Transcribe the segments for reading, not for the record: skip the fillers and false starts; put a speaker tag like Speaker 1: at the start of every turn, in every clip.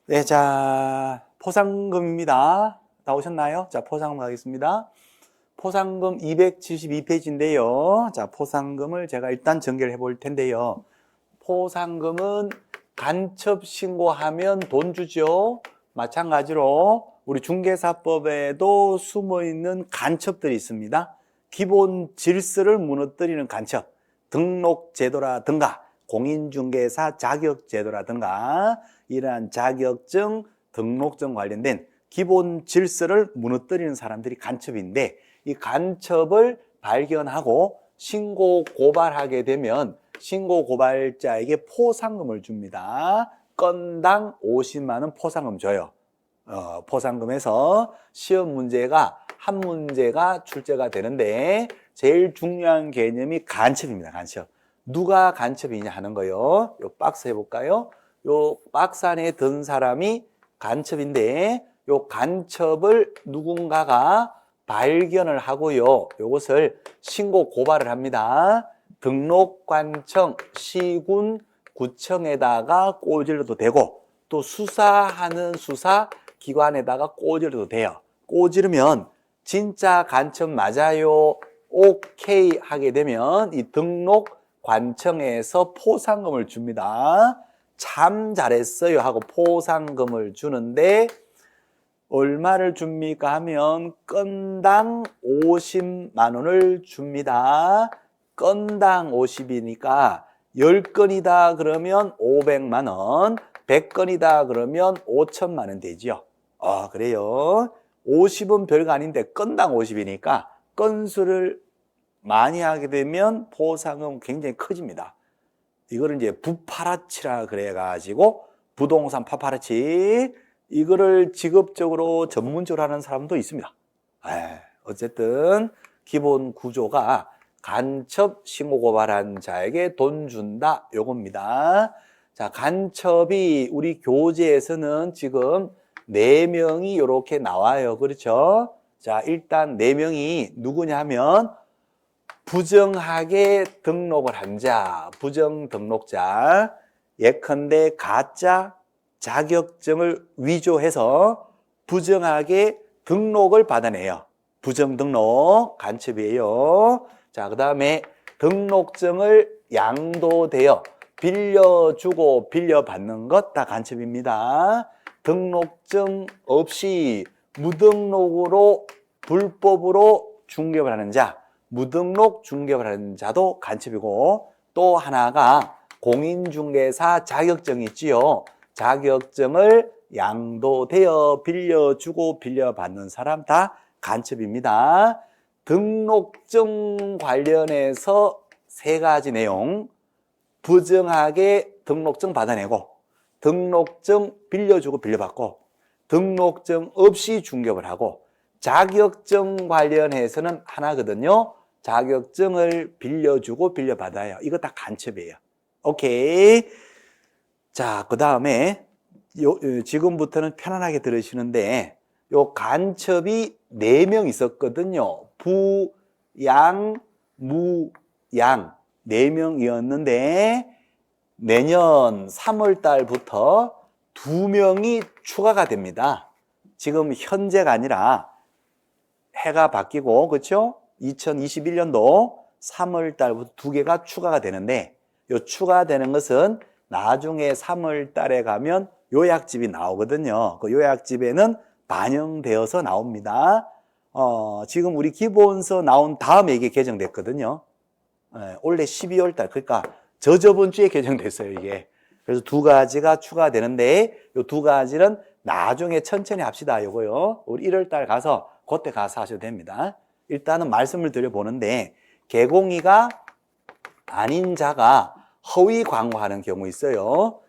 Speaker 1: 네, 자, 포상금입니다. 나오셨나요? 자, 포상금 가겠습니다. 포상금 272페이지인데요. 자, 포상금을 제가 일단 전개를 해볼 텐데요. 포상금은 간첩 신고하면 돈 주죠. 마찬가지로 우리 중개사법에도 숨어있는 간첩들이 있습니다. 기본 질서를 무너뜨리는 간첩, 등록제도라든가 공인중개사 자격제도라든가 이러한 자격증, 등록증 관련된 기본 질서를 무너뜨리는 사람들이 간첩인데, 이 간첩을 발견하고 신고 고발하게 되면 신고 고발자에게 포상금을 줍니다. 건당 50만 원 포상금 줘요. 포상금에서 시험 문제가 한 문제가 출제가 되는데 제일 중요한 개념이 간첩입니다. 간첩. 누가 간첩이냐 하는 거요. 요 박스 해볼까요? 요 박스 안에 든 사람이 간첩인데, 요 간첩을 누군가가 발견을 하고요. 요것을 신고 고발을 합니다. 등록관청, 시군, 구청에다가 꽂으려도 되고, 또 수사하는 수사기관에다가 꽂으려도 돼요. 꽂으면 진짜 간첩 맞아요, 오케이 하게 되면 이 등록관청에서 포상금을 줍니다. 참 잘했어요 하고 포상금을 주는데, 얼마를 줍니까 하면 건당 50만 원을 줍니다. 건당 50이니까 10건이다 그러면 500만 원, 100건이다 그러면 5천만 원 되죠. 그래요. 50은 별거 아닌데 건당 50이니까 건수를 많이 하게 되면 포상은 굉장히 커집니다. 이거를 이제 부파라치라 그래가지고 부동산 파파라치, 이거를 직업적으로 전문적으로 하는 사람도 있습니다. 어쨌든 기본 구조가 간첩 신고 고발한 자에게 돈 준다 요겁니다. 자, 간첩이 우리 교재에서는 지금 4명이 이렇게 나와요. 그렇죠? 자, 일단 4명이 누구냐 하면 부정하게 등록을 한 자, 부정 등록자, 예컨대 가짜 자격증을 위조해서 부정하게 등록을 받아내요. 부정 등록 간첩이에요. 자, 그 다음에 등록증을 양도되어 빌려주고 빌려받는 것 다 간첩입니다. 등록증 없이 무등록으로 불법으로 중개를 하는 자, 무등록 중개를 하는 자도 간첩이고, 또 하나가 공인중개사 자격증이 있지요. 자격증을 양도되어 빌려주고 빌려받는 사람 다 간첩입니다. 등록증 관련해서 3가지 내용, 부정하게 등록증 받아내고, 등록증 빌려주고 빌려받고, 등록증 없이 중개를 하고, 자격증 관련해서는 하나거든요. 자격증을 빌려주고 빌려받아요. 이거 다 간첩이에요. 오케이. 자, 그 다음에 지금부터는 편안하게 들으시는데, 요 간첩이 4명 있었거든요. 부, 양, 무, 양 4명이었는데 내년 3월 달부터 2명이 추가가 됩니다. 지금 현재가 아니라 해가 바뀌고, 그렇죠? 2021년도 3월 달부터 2개가 추가가 되는데, 요 추가되는 것은 나중에 3월 달에 가면 요약집이 나오거든요. 그 요약집에는 반영되어서 나옵니다. 지금 우리 기본서 나온 다음에 이게 개정됐거든요. 올해 12월 달, 그러니까 저번 주에 개정됐어요, 이게. 그래서 2가지가 추가되는데, 요 2가지는 나중에 천천히 합시다, 요거요. 우리 1월 달 가서, 그때 가서 하셔도 됩니다. 일단은 말씀을 드려보는데, 개공이가 아닌 자가 허위 광고하는 경우 있어요.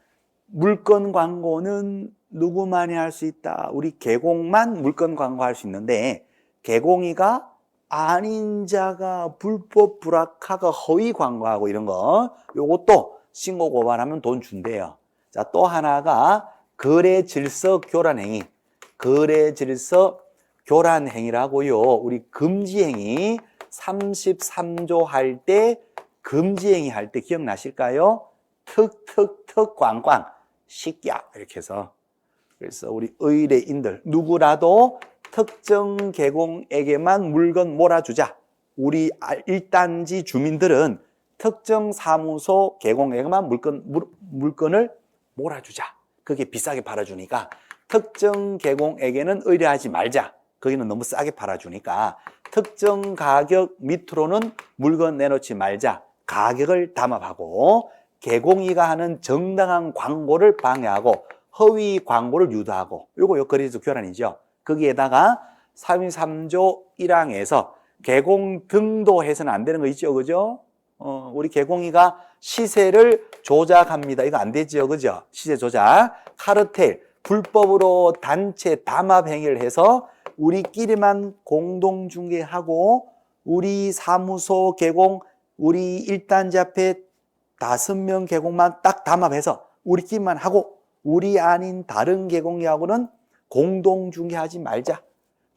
Speaker 1: 물건 광고는 누구만이 할 수 있다. 우리 개공만 물건 광고할 수 있는데, 개공이가 아닌 자가 불법 불확하가 허위 광고하고 이런 거, 요것도 신고 고발하면 돈 준대요. 자, 또 하나가 거래 질서 교란 행위. 거래 질서 교란 행위라고요. 우리 금지 행위 33조 할 때 금지 행위 할 때 기억나실까요? 특특특 꽝꽝 식야 이렇게 해서 그래서 우리 의뢰인들 누구라도 특정 계공에게만 물건 몰아주자. 우리 1단지 주민들은 특정 사무소 계공에게만 물건을 몰아주자. 그게 비싸게 팔아주니까 특정 계공에게는 의뢰하지 말자. 거기는 너무 싸게 팔아주니까 특정 가격 밑으로는 물건 내놓지 말자. 가격을 담합하고 계공이가 하는 정당한 광고를 방해하고 허위 광고를 유도하고 요거 거래소 교란이죠. 거기에다가 323조 1항에서 계공 등도 해서는 안 되는 거 있죠. 그죠? 우리 계공이가 시세를 조작합니다. 이거 안 되죠. 그죠? 시세 조작. 카르텔, 불법으로 단체 담합 행위를 해서 우리끼리만 공동중개하고 우리 사무소 계공, 우리 1단지 앞에 5명 계공만 딱 담합해서 우리끼리만 하고 우리 아닌 다른 계공이하고는 공동중개하지 말자.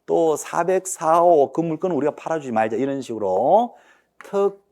Speaker 1: 또 404호 그 물건은 우리가 팔아주지 말자. 이런 식으로 턱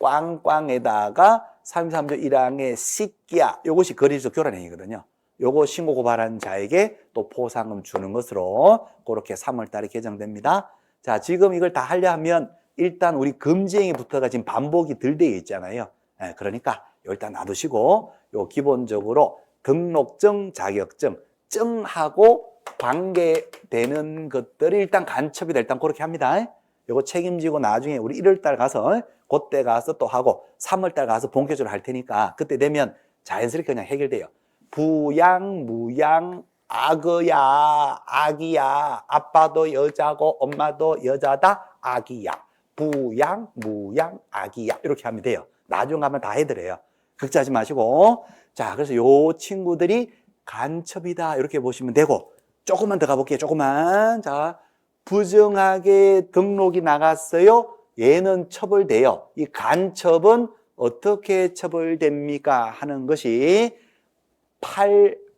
Speaker 1: 꽝꽝에다가 323조 1항의 식기야. 요것이 거래소 교란행위거든요. 요거 신고 고발한 자에게 또 포상금 주는 것으로 그렇게 3월 달에 개정됩니다. 자, 지금 이걸 다 하려 하면 일단 우리 금지행위부터가 지금 반복이 덜 되어 있잖아요. 그러니까 일단 놔두시고 요 기본적으로 등록증, 자격증, 증하고 관계되는 것들이 일단 간첩이 될 일단 그렇게 합니다. 요거 책임지고 나중에 우리 1월 달 가서 그때 가서 또 하고 3월 달 가서 본격적으로 할 테니까 그때 되면 자연스럽게 그냥 해결돼요. 부양, 무양, 악어야, 악이야, 아빠도 여자고 엄마도 여자다, 악이야. 부양, 무양, 악이야. 이렇게 하면 돼요. 나중 가면 다 해드려요. 걱정하지 마시고. 자, 그래서 요 친구들이 간첩이다. 이렇게 보시면 되고. 조금만 더 가볼게요. 조금만. 자, 부정하게 등록이 나갔어요. 얘는 처벌돼요. 이 간첩은 어떻게 처벌됩니까? 하는 것이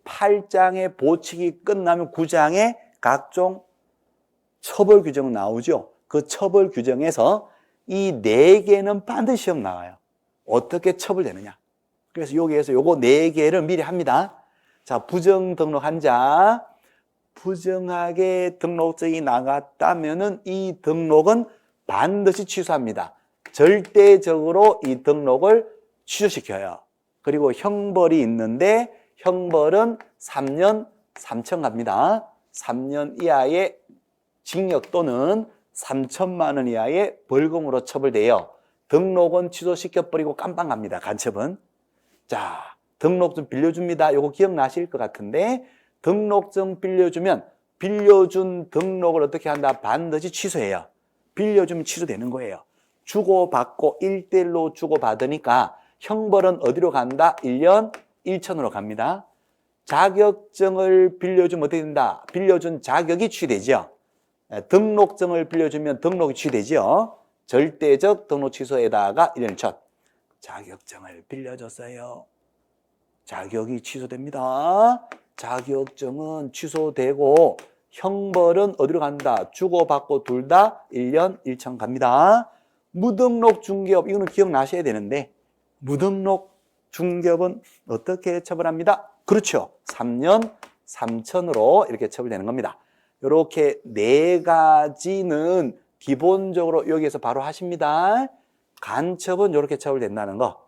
Speaker 1: 8장의 보칙이 끝나면 9장에 각종 처벌 규정 나오죠. 그 처벌 규정에서 이 4개는 반드시 시험 나와요. 어떻게 처벌되느냐. 그래서 여기에서 요거 4개를 미리 합니다. 자, 부정 등록한 자, 부정하게 등록증이 나갔다면은 이 등록은 반드시 취소합니다. 절대적으로 이 등록을 취소시켜요. 그리고 형벌이 있는데 형벌은 3년 3천 갑니다. 3년 이하의 징역 또는 3천만 원 이하의 벌금으로 처벌돼요. 등록은 취소시켜버리고 깜빵 갑니다. 간첩은. 자, 등록증 빌려줍니다. 요거 기억나실 것 같은데 등록증 빌려주면 빌려준 등록을 어떻게 한다? 반드시 취소해요. 빌려주면 취소되는 거예요. 주고받고 1대1로 주고받으니까 형벌은 어디로 간다? 1년 1천으로 갑니다. 자격증을 빌려주면 어떻게 된다? 빌려준 자격이 취되죠. 등록증을 빌려주면 등록이 취되죠. 절대적 등록 취소에다가 1년 1천. 자격증을 빌려줬어요. 자격이 취소됩니다. 자격증은 취소되고 형벌은 어디로 간다? 주고받고 둘 다 1년 1천 갑니다. 무등록 중개업, 이거는 기억나셔야 되는데 무등록 중개업은 어떻게 처벌합니다? 그렇죠. 3년 3천으로 이렇게 처벌되는 겁니다. 이렇게 4가지는 기본적으로 여기에서 바로 하십니다. 간첩은 이렇게 처벌된다는 거.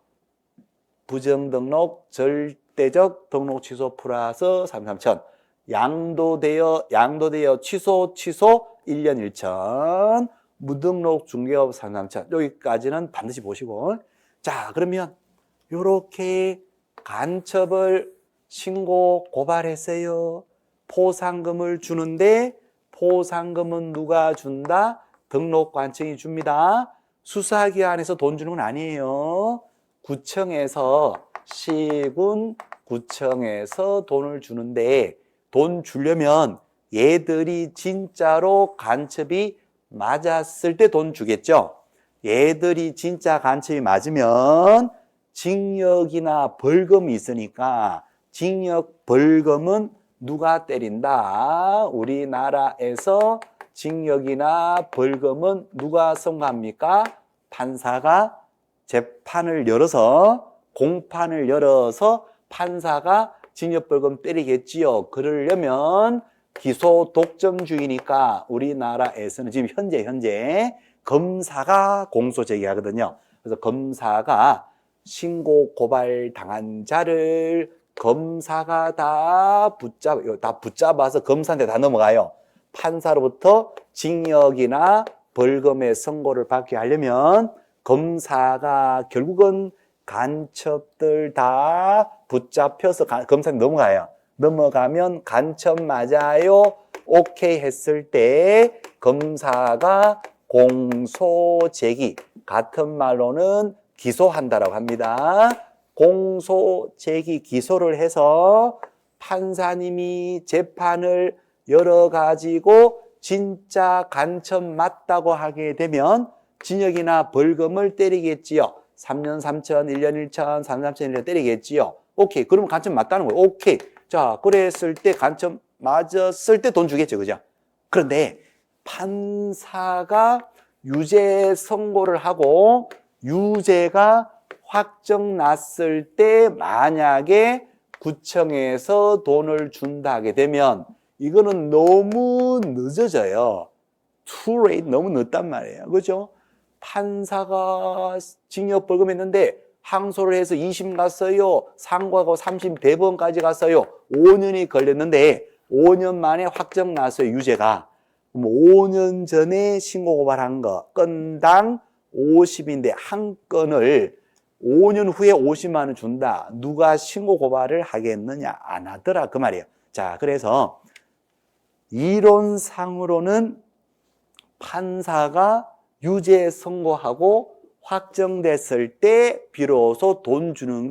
Speaker 1: 부정등록, 절대적 등록 취소 플러스 3천. 양도되어 취소 1년 1천. 무등록 중개업 3천. 여기까지는 반드시 보시고. 자, 그러면 이렇게 간첩을 신고 고발했어요. 포상금을 주는데 포상금은 누가 준다? 등록관청이 줍니다. 수사기관에서 돈 주는 건 아니에요. 구청에서 시군 구청에서 돈을 주는데 돈 주려면 얘들이 진짜로 간첩이 맞았을 때 돈 주겠죠. 얘들이 진짜 간첩이 맞으면 징역이나 벌금이 있으니까 징역 벌금은 누가 때린다? 우리나라에서 징역이나 벌금은 누가 선고합니까? 판사가 재판을 열어서 공판을 열어서 판사가 징역벌금 때리겠지요. 그러려면 기소 독점주의니까 우리나라에서는 지금 현재 검사가 공소 제기하거든요. 그래서 검사가 신고 고발 당한 자를 검사가 다 붙잡아서 검사한테 다 넘어가요. 판사로부터 징역이나 벌금의 선고를 받게 하려면 검사가 결국은 간첩들 다 붙잡혀서 검사한테 넘어가요. 넘어가면 간첩 맞아요. 오케이 했을 때 검사가 공소 제기, 같은 말로는 기소한다라고 합니다. 공소 제기 기소를 해서 판사님이 재판을 열어가지고 진짜 간첩 맞다고 하게 되면 징역이나 벌금을 때리겠지요. 3년 3천, 1년 1천, 3년 3천, 1년 때리겠지요. 오케이. 그러면 간첩 맞다는 거예요. 오케이. 자, 그랬을 때 간첩 맞았을 때 돈 주겠죠. 그죠? 그런데 판사가 유죄 선고를 하고 유죄가 확정 났을 때 만약에 구청에서 돈을 준다 하게 되면 이거는 너무 늦어져요. too late, 너무 늦단 말이에요. 그죠? 판사가 징역 벌금 했는데 항소를 해서 2심 갔어요. 상고하고 3심 대법원까지 갔어요. 5년이 걸렸는데 5년 만에 확정 났어요. 유죄가. 5년 전에 신고 고발한 거 건당 50인데 한 건을 5년 후에 50만 원 준다. 누가 신고 고발을 하겠느냐? 안 하더라. 그 말이에요. 자, 그래서 이론상으로는 판사가 유죄 선고하고 확정됐을 때 비로소 돈 주는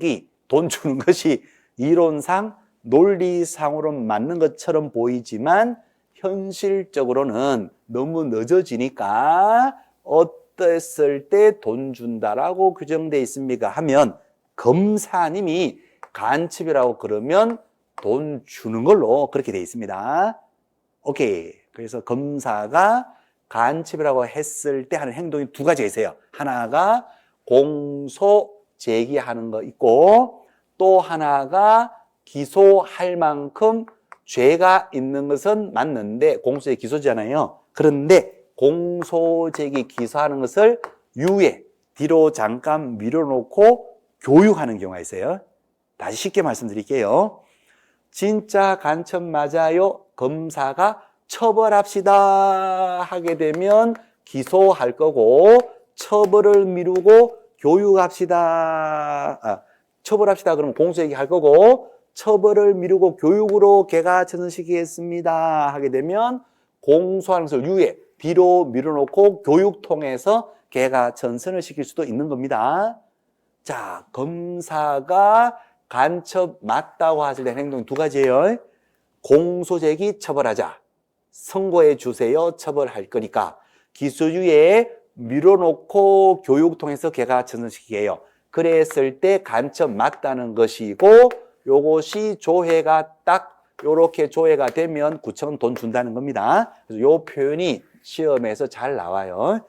Speaker 1: 것이 이론상 논리상으로 맞는 것처럼 보이지만 현실적으로는 너무 늦어지니까 어땠을 때 돈 준다라고 규정되어 있습니까? 하면 검사님이 간첩이라고 그러면 돈 주는 걸로 그렇게 되어 있습니다. 오케이. 그래서 검사가 간첩이라고 했을 때 하는 행동이 두 가지가 있어요. 하나가 공소 제기하는 거 있고 또 하나가 기소할 만큼 죄가 있는 것은 맞는데 공소제 기소잖아요. 그런데 공소제기 기소하는 것을 유예, 뒤로 잠깐 밀어놓고 교육하는 경우가 있어요. 다시 쉽게 말씀드릴게요. 진짜 간첩 맞아요. 검사가 처벌합시다 하게 되면 기소할 거고 처벌을 미루고 교육합시다. 처벌합시다 그러면 공소제기 할 거고 처벌을 미루고 교육으로 개가천선시키겠습니다 하게 되면 공소하는 것을 유예, 뒤로 밀어놓고 교육 통해서 개가천선을 시킬 수도 있는 겁니다. 자, 검사가 간첩 맞다고 하실 때 행동이 두 가지예요. 공소제기 처벌하자. 선고해 주세요. 처벌할 거니까. 기소유예 밀어놓고 교육 통해서 개가천선시키게요. 그랬을 때 간첩 맞다는 것이고 요것이 조회가 딱 요렇게 조회가 되면 구청은 돈 준다는 겁니다. 그래서 요 표현이 시험에서 잘 나와요.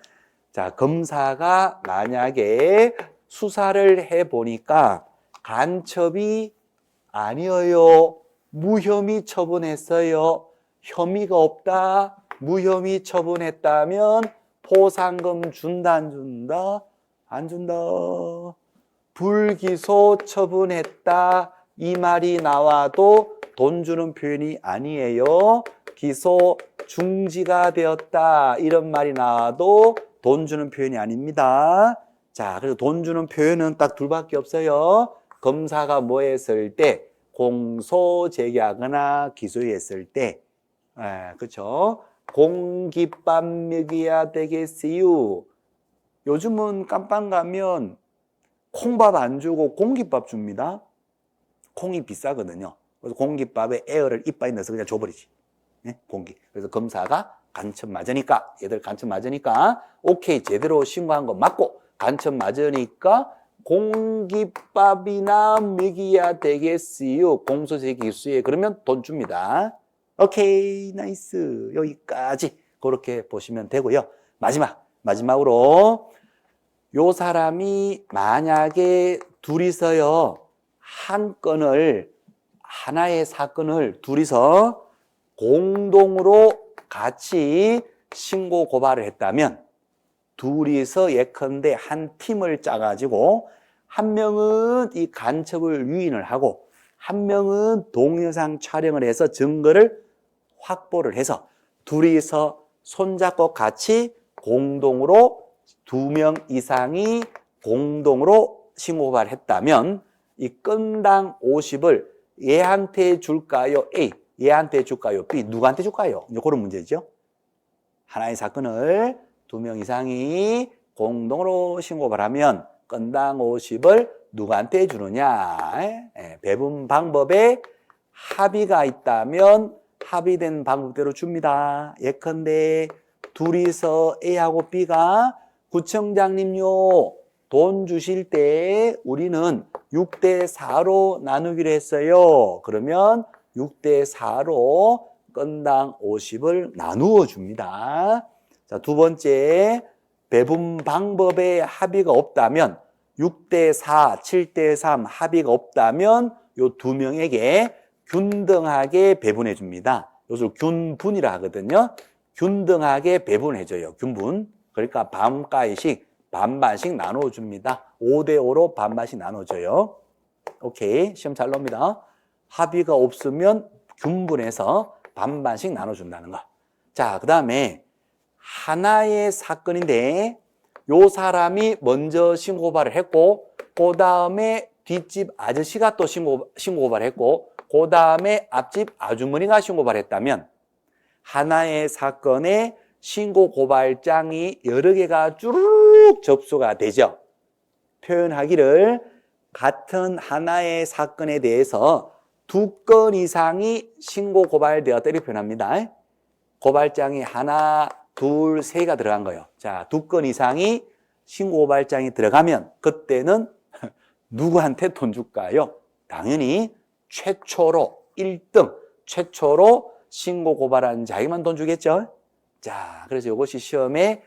Speaker 1: 자, 검사가 만약에 수사를 해보니까 간첩이 아니에요. 무혐의 처분했어요. 혐의가 없다. 무혐의 처분했다면 포상금 준다, 안 준다? 안 준다. 불기소 처분했다. 이 말이 나와도 돈 주는 표현이 아니에요. 기소 중지가 되었다. 이런 말이 나와도 돈 주는 표현이 아닙니다. 자, 그래서 돈 주는 표현은 딱 둘밖에 없어요. 검사가 뭐 했을 때? 공소 제기하거나 기소했을 때. 그렇죠? 공깃밥 먹여야 되겠어요. 요즘은 깜빵 가면 콩밥 안 주고 공깃밥 줍니다. 콩이 비싸거든요. 그래서 공깃밥에 에어를 이빨에 넣어서 그냥 줘버리지. 네? 공기. 그래서 검사가 간첩 맞으니까, 얘들 간첩 맞으니까, 오케이, 제대로 신고한 거 맞고, 간첩 맞으니까, 공깃밥이나 먹여야 되겠어요. 공소제기 기수에. 그러면 돈 줍니다. 오케이, 나이스. 여기까지. 그렇게 보시면 되고요. 마지막으로, 요 사람이 만약에 둘이서요, 한 건을 하나의 사건을 둘이서 공동으로 같이 신고 고발을 했다면 둘이서 예컨대 한 팀을 짜가지고 한 명은 이 간첩을 유인을 하고 한 명은 동영상 촬영을 해서 증거를 확보를 해서 둘이서 손잡고 같이 공동으로 2명 이상이 공동으로 신고 고발을 했다면 이 건당 50을 얘한테 줄까요? A. 얘한테 줄까요? B. 누구한테 줄까요? 이제 그런 문제죠. 하나의 사건을 2명 이상이 공동으로 신고 고발하면 건당 50을 누구한테 주느냐? 배분 방법에 합의가 있다면 합의된 방법대로 줍니다. 예컨대 둘이서 A하고 B가 구청장님요, 돈 주실 때 우리는 6대 4로 나누기로 했어요. 그러면 6대 4로 건당 50을 나누어 줍니다. 자, 두 번째, 배분 방법에 합의가 없다면 6대 4, 7대 3 합의가 없다면 요 2명에게 균등하게 배분해 줍니다. 이것을 균분이라 하거든요. 균등하게 배분해 줘요. 균분. 그러니까 반가이씩 반반씩 나눠 줍니다. 5대 5로 반반씩 나눠 줘요. 오케이. 시험 잘 나옵니다. 합의가 없으면 균분해서 반반씩 나눠 준다는 거. 자, 그다음에 하나의 사건인데 요 사람이 먼저 신고 고발을 했고 그 다음에 뒷집 아저씨가 또 신고 고발을 했고 그 다음에 앞집 아주머니가 신고 고발했다면 하나의 사건에 신고 고발장이 여러 개가 쭈르륵 접수가 되죠. 표현하기를 같은 하나의 사건에 대해서 2건 이상이 신고 고발되었다 이렇게 표현합니다. 고발장이 하나, 둘, 세가 들어간 거예요. 자, 2건 이상이 신고 고발장이 들어가면 그때는 누구한테 돈 줄까요? 당연히 최초로 1등, 최초로 신고 고발한 자에게만 돈 주겠죠. 자, 그래서 이것이 시험에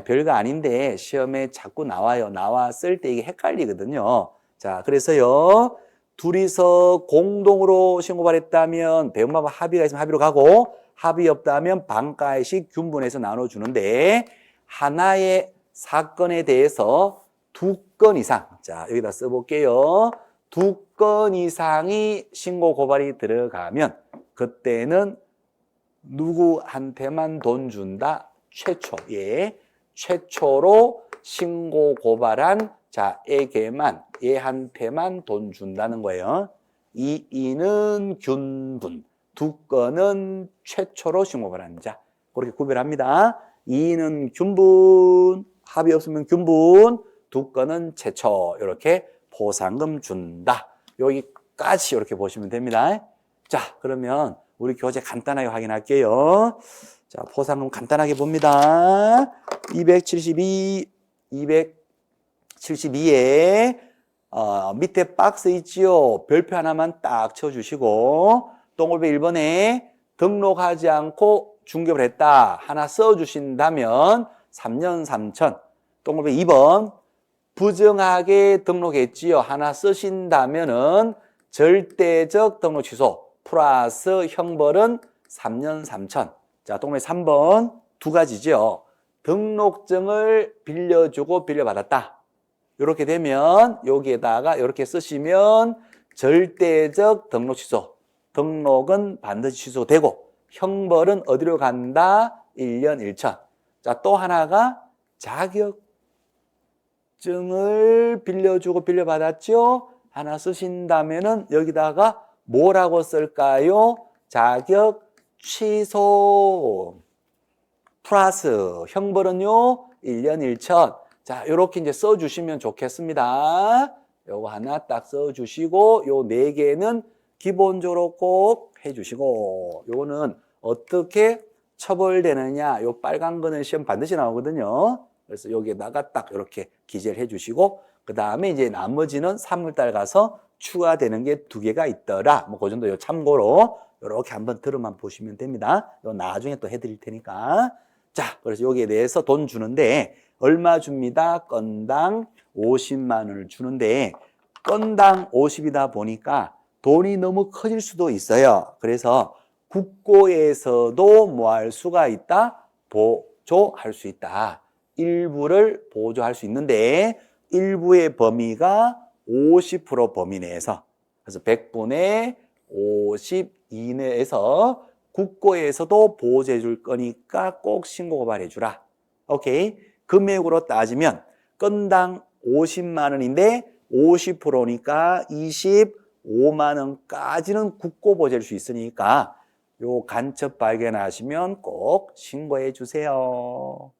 Speaker 1: 별거 아닌데 시험에 자꾸 나와요. 나왔을 때 이게 헷갈리거든요. 자, 그래서요, 둘이서 공동으로 신고 고발했다면 배분방법 합의가 있으면 합의로 가고 합의 없다면 반가이씩 균분해서 나눠주는데 하나의 사건에 대해서 2건 이상, 자, 여기다 써볼게요. 2건 이상이 신고 고발이 들어가면 그때는 누구한테만 돈 준다? 최초. 예. 최초로 신고 고발한 자에게만, 얘한테만 돈 준다는 거예요. 이는 균분. 2건은 최초로 신고 고발한 자. 그렇게 구별합니다. 이는 균분, 합의 없으면 균분, 2건은 최초. 이렇게 포상금 준다. 여기까지 이렇게 보시면 됩니다. 자, 그러면 우리 교재 간단하게 확인할게요. 자, 포상금 간단하게 봅니다. 272에 밑에 박스 있지요. 별표 하나만 딱 쳐주시고 동글배 1번에 등록하지 않고 중개를 했다. 하나 써주신다면 3년 3천. 동글배 2번 부정하게 등록했지요. 하나 쓰신다면은 절대적 등록 취소 플러스 형벌은 3년 3천. 자, 동글배 3번 두 가지죠. 등록증을 빌려주고 빌려받았다. 이렇게 되면 여기에다가 이렇게 쓰시면 절대적 등록 취소. 등록은 반드시 취소되고 형벌은 어디로 간다? 1년 1천. 자, 또 하나가 자격증을 빌려주고 빌려받았죠? 하나 쓰신다면은 여기다가 뭐라고 쓸까요? 자격 취소 플러스 형벌은요 1년 1천. 자, 요렇게 이제 써주시면 좋겠습니다. 요거 하나 딱 써주시고 요 4개는 기본적으로 꼭 해주시고 요거는 어떻게 처벌되느냐 요 빨간 거는 시험 반드시 나오거든요. 그래서 여기에다가 딱 이렇게 기재를 해주시고 그 다음에 이제 나머지는 3월달 가서 추가되는 게 2개가 있더라. 뭐 그 정도 요 참고로 이렇게 한번 들어만 보시면 됩니다. 요 나중에 또 해드릴 테니까. 자, 그래서 여기에 대해서 돈 주는데 얼마 줍니다? 건당 50만 원을 주는데 건당 50이다 보니까 돈이 너무 커질 수도 있어요. 그래서 국고에서도 뭐 할 수가 있다? 보조할 수 있다. 일부를 보조할 수 있는데 일부의 범위가 50% 범위 내에서, 그래서 100분의 50 이내에서 국고에서도 보조해 줄 거니까 꼭 신고 고발해 주라. 오케이. 금액으로 따지면 건당 50만 원인데 50%니까 25만 원까지는 국고 보조할 수 있으니까 요 간첩 발견하시면 꼭 신고해 주세요.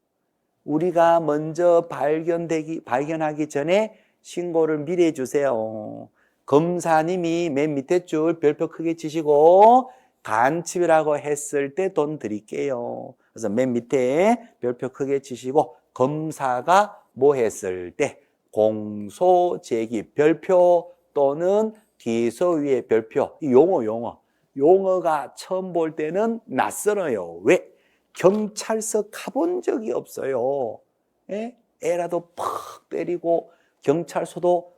Speaker 1: 우리가 먼저 발견하기 전에 신고를 미리 해주세요. 검사님이 맨 밑에 줄 별표 크게 치시고 간첩이라고 했을 때 돈 드릴게요. 그래서 맨 밑에 별표 크게 치시고 검사가 뭐 했을 때 공소 제기 별표 또는 기소유예 별표, 용어가 처음 볼 때는 낯설어요. 왜? 경찰서 가본 적이 없어요. 예? 애라도 팍 때리고 경찰서도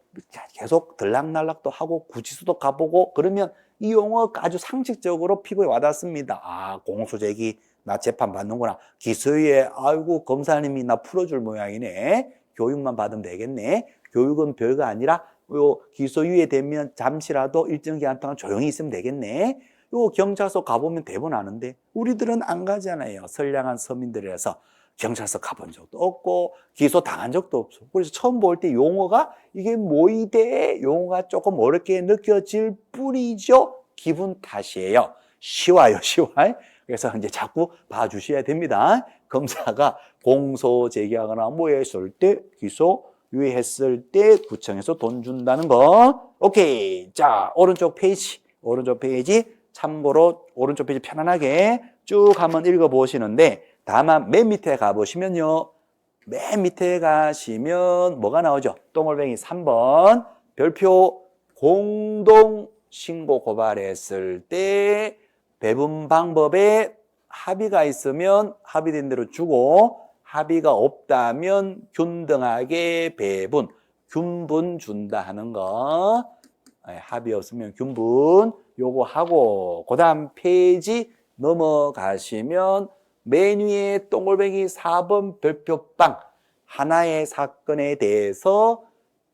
Speaker 1: 계속 들락날락도 하고 구치소도 가보고 그러면 이 용어가 아주 상식적으로 피부에 와닿습니다. 아, 공소제기 나 재판 받는구나. 기소유예 아이고 검사님이 나 풀어줄 모양이네. 교육만 받으면 되겠네. 교육은 별거 아니라 요 기소유예 되면 잠시라도 일정 기간 동안 조용히 있으면 되겠네. 요 경찰서 가보면 대부분 아는데 우리들은 안 가잖아요. 선량한 서민들이라서 경찰서 가본 적도 없고 기소 당한 적도 없어. 그래서 처음 볼 때 용어가 이게 뭐이대 용어가 조금 어렵게 느껴질 뿐이죠. 기분 탓이에요. 쉬워요. 그래서 이제 자꾸 봐주셔야 됩니다. 검사가 공소 제기하거나 뭐 했을 때 기소 유예했을 때 구청에서 돈 준다는 거. 오케이. 자, 오른쪽 페이지 참고로 오른쪽 페이지 편안하게 쭉 한번 읽어보시는데 다만 맨 밑에 가보시면요. 맨 밑에 가시면 뭐가 나오죠? 똥올뱅이 3번 별표 공동 신고 고발했을 때 배분 방법에 합의가 있으면 합의된 대로 주고 합의가 없다면 균등하게 배분, 균분 준다 하는 거. 합의 없으면 균분 요거 하고 그 다음 페이지 넘어가시면 맨 위에 똥골뱅이 4번 별표빵 하나의 사건에 대해서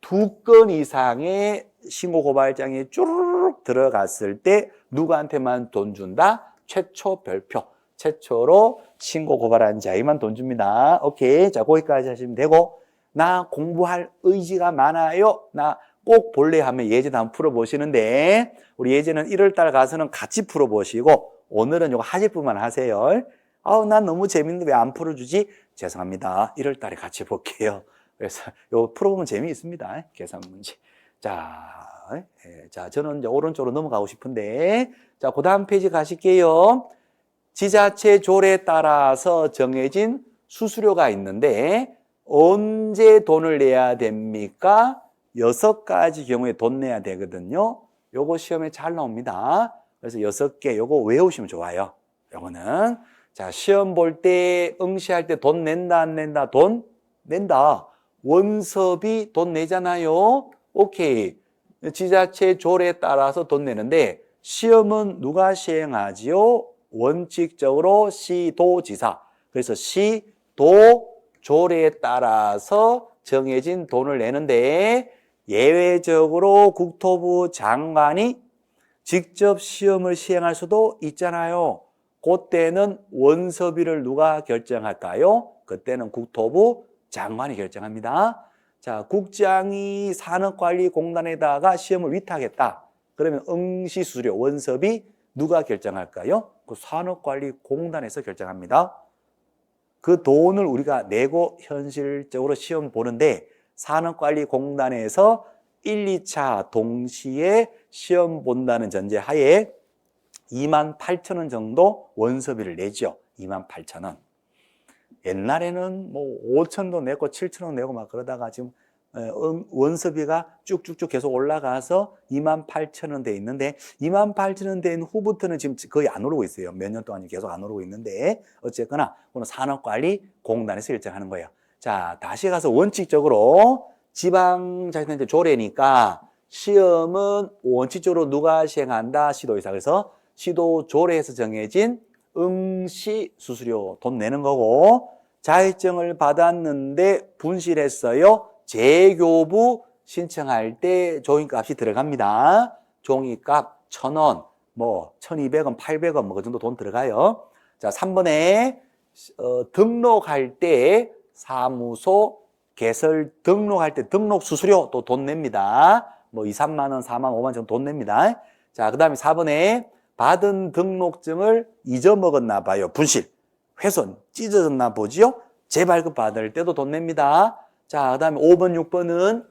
Speaker 1: 2건 이상의 신고 고발장이 쭈르륵 들어갔을 때 누구한테만 돈 준다? 최초 별표. 최초로 신고 고발한 자에만 돈 줍니다. 오케이. 자, 거기까지 하시면 되고 나 공부할 의지가 많아요. 나 꼭 볼래 하면 예제도 한번 풀어보시는데 우리 예제는 1월달 가서는 같이 풀어보시고 오늘은 이거 하실 분만 하세요. 아우 난 너무 재밌는데 왜 안 풀어주지? 죄송합니다. 1월달에 같이 볼게요. 그래서 이거 풀어보면 재미있습니다. 계산 문제. 자, 저는 이제 오른쪽으로 넘어가고 싶은데 자, 그 다음 페이지 가실게요. 지자체 조례에 따라서 정해진 수수료가 있는데 언제 돈을 내야 됩니까? 6가지 경우에 돈 내야 되거든요. 요거 시험에 잘 나옵니다. 그래서 6개 요거 외우시면 좋아요. 요거는 자, 시험 볼 때 응시할 때 돈 낸다 안 낸다? 돈 낸다. 원섭이 돈 내잖아요. 오케이. 지자체 조례에 따라서 돈 내는데 시험은 누가 시행하지요? 원칙적으로 시도지사. 그래서 시도 조례에 따라서 정해진 돈을 내는데 예외적으로 국토부 장관이 직접 시험을 시행할 수도 있잖아요. 그때는 원서비를 누가 결정할까요? 그때는 국토부 장관이 결정합니다. 자, 국장이 산업관리공단에다가 시험을 위탁했다. 그러면 응시수수료, 원서비 누가 결정할까요? 그 산업관리공단에서 결정합니다. 그 돈을 우리가 내고 현실적으로 시험 보는데 산업관리공단에서 1, 2차 동시에 시험 본다는 전제 하에 28,000원 정도 원서비를 내죠. 28,000원. 옛날에는 뭐 5,000도 내고 7,000원 내고 막 그러다가 지금 원서비가 쭉쭉쭉 계속 올라가서 28,000원 돼 있는데 28,000원 된 후부터는 지금 거의 안 오르고 있어요. 몇 년 동안 계속 안 오르고 있는데 어쨌거나 오늘 산업관리공단에서 결정하는 거예요. 자, 다시 가서 원칙적으로 지방자치단체 조례니까 시험은 원칙적으로 누가 시행한다? 시도의사. 그래서 시도조례에서 정해진 응시 수수료 돈 내는 거고, 자격증을 받았는데 분실했어요. 재교부 신청할 때 종이값이 들어갑니다. 종이값 1,000원, 뭐 1,200원, 800원 뭐 그 정도 돈 들어가요. 자, 3번에 등록할 때 사무소 개설 등록할 때 등록 수수료 또 돈 냅니다. 뭐 2, 3만 원, 4만, 5만 원 정도 돈 냅니다. 자, 그다음에 4번에 받은 등록증을 잊어먹었나 봐요. 분실, 훼손, 찢어졌나 보지요. 재발급 받을 때도 돈 냅니다. 자, 그다음에 5번, 6번은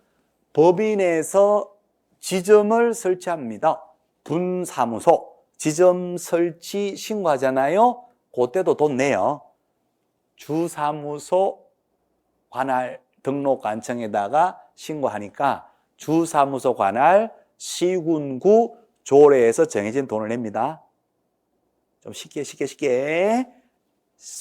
Speaker 1: 법인에서 지점을 설치합니다. 분사무소, 지점 설치 신고하잖아요. 그때도 돈 내요. 주사무소 관할 등록관청에다가 신고하니까 주사무소 관할 시군구 조례에서 정해진 돈을 냅니다. 좀 쉽게.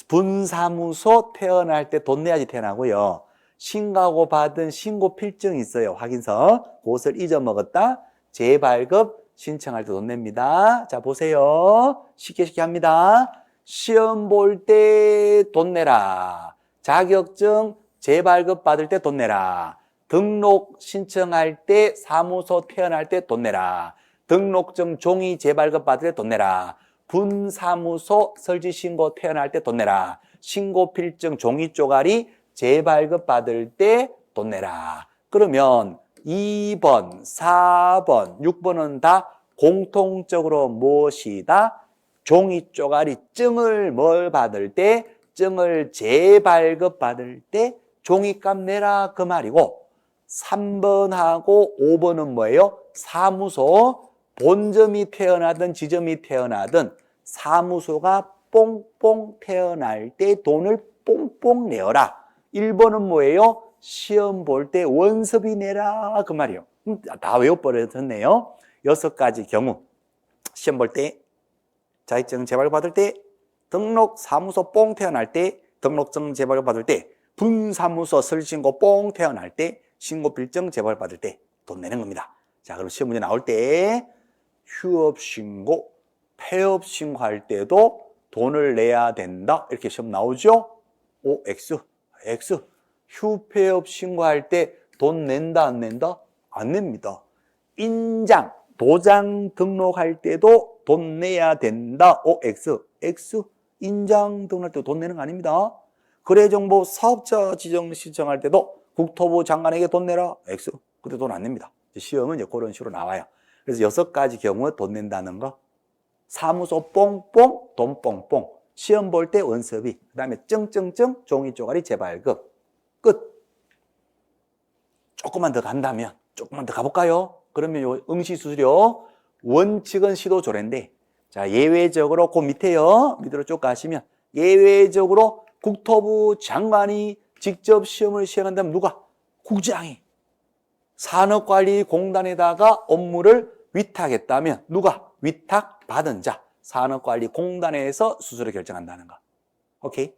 Speaker 1: 분사무소 태어날 때 돈 내야지 태어나고요. 신고하고 받은 신고 필증이 있어요. 확인서. 그것을 잊어먹었다. 재발급 신청할 때 돈 냅니다. 자, 보세요. 쉽게 합니다. 시험 볼 때 돈 내라. 자격증 재발급 받을 때 돈 내라. 등록 신청할 때 사무소 태어날 때 돈 내라. 등록증 종이 재발급 받을 때 돈 내라. 분사무소 설치 신고 태어날 때 돈 내라. 신고 필증 종이 쪼가리 재발급 받을 때 돈 내라. 그러면 2번, 4번, 6번은 다 공통적으로 무엇이다? 종이 쪼가리 증을 뭘 받을 때? 증을 재발급 받을 때 종이값 내라 그 말이고, 3번하고 5번은 뭐예요? 사무소, 본점이 태어나든 지점이 태어나든 사무소가 뽕뽕 태어날 때 돈을 뽕뽕 내어라. 1번은 뭐예요? 시험 볼 때 원서비 내라 그 말이에요. 다 외워버렸네요. 6가지 경우. 시험 볼 때, 자격증 재발급 받을 때, 등록 사무소 뽕 태어날 때, 등록증 재발급 받을 때, 분사무소 설신고 뽕 태어날 때, 신고필증 재발급 받을 때 돈 내는 겁니다. 자, 그럼 시험 문제 나올 때 휴업신고, 폐업신고할 때도 돈을 내야 된다. 이렇게 시험 나오죠? O, X. 휴폐업 신고할 때 돈 낸다, 안 낸다? 안 냅니다. 인장, 도장 등록할 때도 돈 내야 된다. O, X. 인장 등록할 때도 돈 내는 거 아닙니다. 거래정보 사업자 지정 신청할 때도 국토부 장관에게 돈 내라. X. 그때 돈 안 냅니다. 시험은 이제 그런 식으로 나와요. 그래서 6가지 경우에 돈 낸다는 거. 사무소 뽕뽕, 돈 뽕뽕. 시험 볼 때 원서비. 그 다음에 쩡쩡쩡, 종이 쪼가리 재발급. 끝. 조금만 더 간다면, 조금만 더 가볼까요? 그러면 요 응시수수료, 원칙은 시도조례인데, 자, 예외적으로 그 밑에요. 밑으로 쭉 가시면, 예외적으로 국토부 장관이 직접 시험을 시행한다면 누가? 국장이. 산업관리공단에다가 업무를 위탁했다면 누가? 위탁받은 자. 산업관리공단에서 수수료 결정한다는 거. 오케이?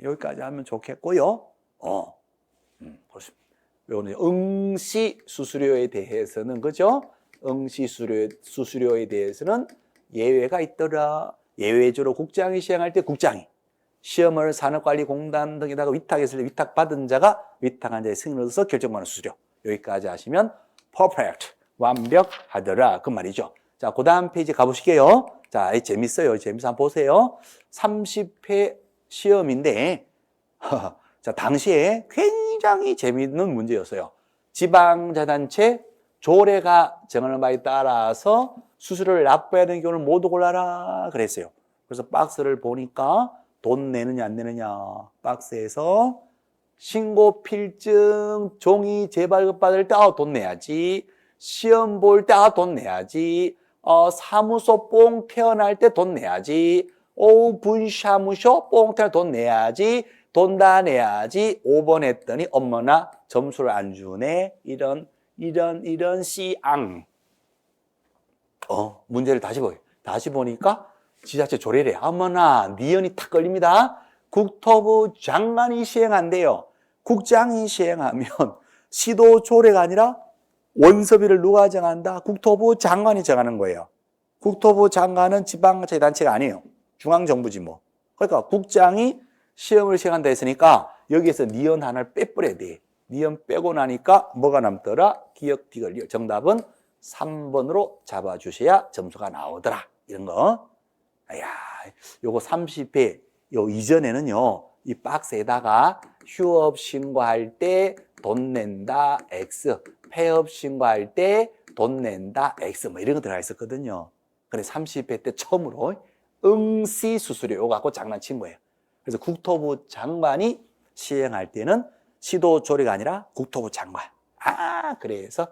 Speaker 1: 여기까지 하면 좋겠고요. 요거는 응시 수수료에 대해서는, 그죠? 응시 수수료에 대해서는 예외가 있더라. 예외적으로 국장이 시행할 때 국장이, 시험을 산업관리공단 등에다가 위탁했을 때 위탁받은 자가 위탁한 자의 승인을 얻어서 결정받는 수수료. 여기까지 하시면 perfect, 완벽하더라 그 말이죠. 자, 그 다음 페이지 가보실게요. 자, 재밌어요. 재밌어. 한번 보세요. 30회 시험인데, 자, 당시에 굉장히 재미있는 문제였어요. 지방자단체 조례가 정하는 바에 따라서 수수료를 납부해야 되는 경우를 모두 골라라 그랬어요. 그래서 박스를 보니까 돈 내느냐 안 내느냐, 박스에서 신고 필증 종이 재발급 받을 때 돈 내야지, 시험 볼 때 돈 내야지, 사무소 뽕 태어날 때 돈 내야지, 분사무소 뽕 태어날 때 돈 내야지, 돈 다 내야지. 5번 했더니 어머나 점수를 안 주네. 이런 씨앙. 문제를 다시 보여요. 다시 보니까 지자체 조례래. 어머나 니언이 탁 걸립니다. 국토부 장관이 시행한대요. 국장이 시행하면 시도 조례가 아니라 원서비를 누가 정한다? 국토부 장관이 정하는 거예요. 국토부 장관은 지방자치단체가 아니에요. 중앙정부지 뭐. 그러니까 국장이 시험을 시행한다 했으니까 여기에서 니은 하나를 빼버려야 돼. 니은 빼고 나니까 뭐가 남더라? 기역, 디귿, 리을. 정답은 3번으로 잡아주셔야 점수가 나오더라. 이런 거. 야, 요거 30회, 요 이전에는요, 이 박스에다가 휴업 신고할 때 돈 낸다, X. 폐업 신고할 때 돈 낸다, X. 뭐 이런 거 들어가 있었거든요. 근데 30회 때 처음으로 응시 수수료 요거 갖고 장난친 거예요. 그래서 국토부 장관이 시행할 때는 시도조리가 아니라 국토부 장관. 그래서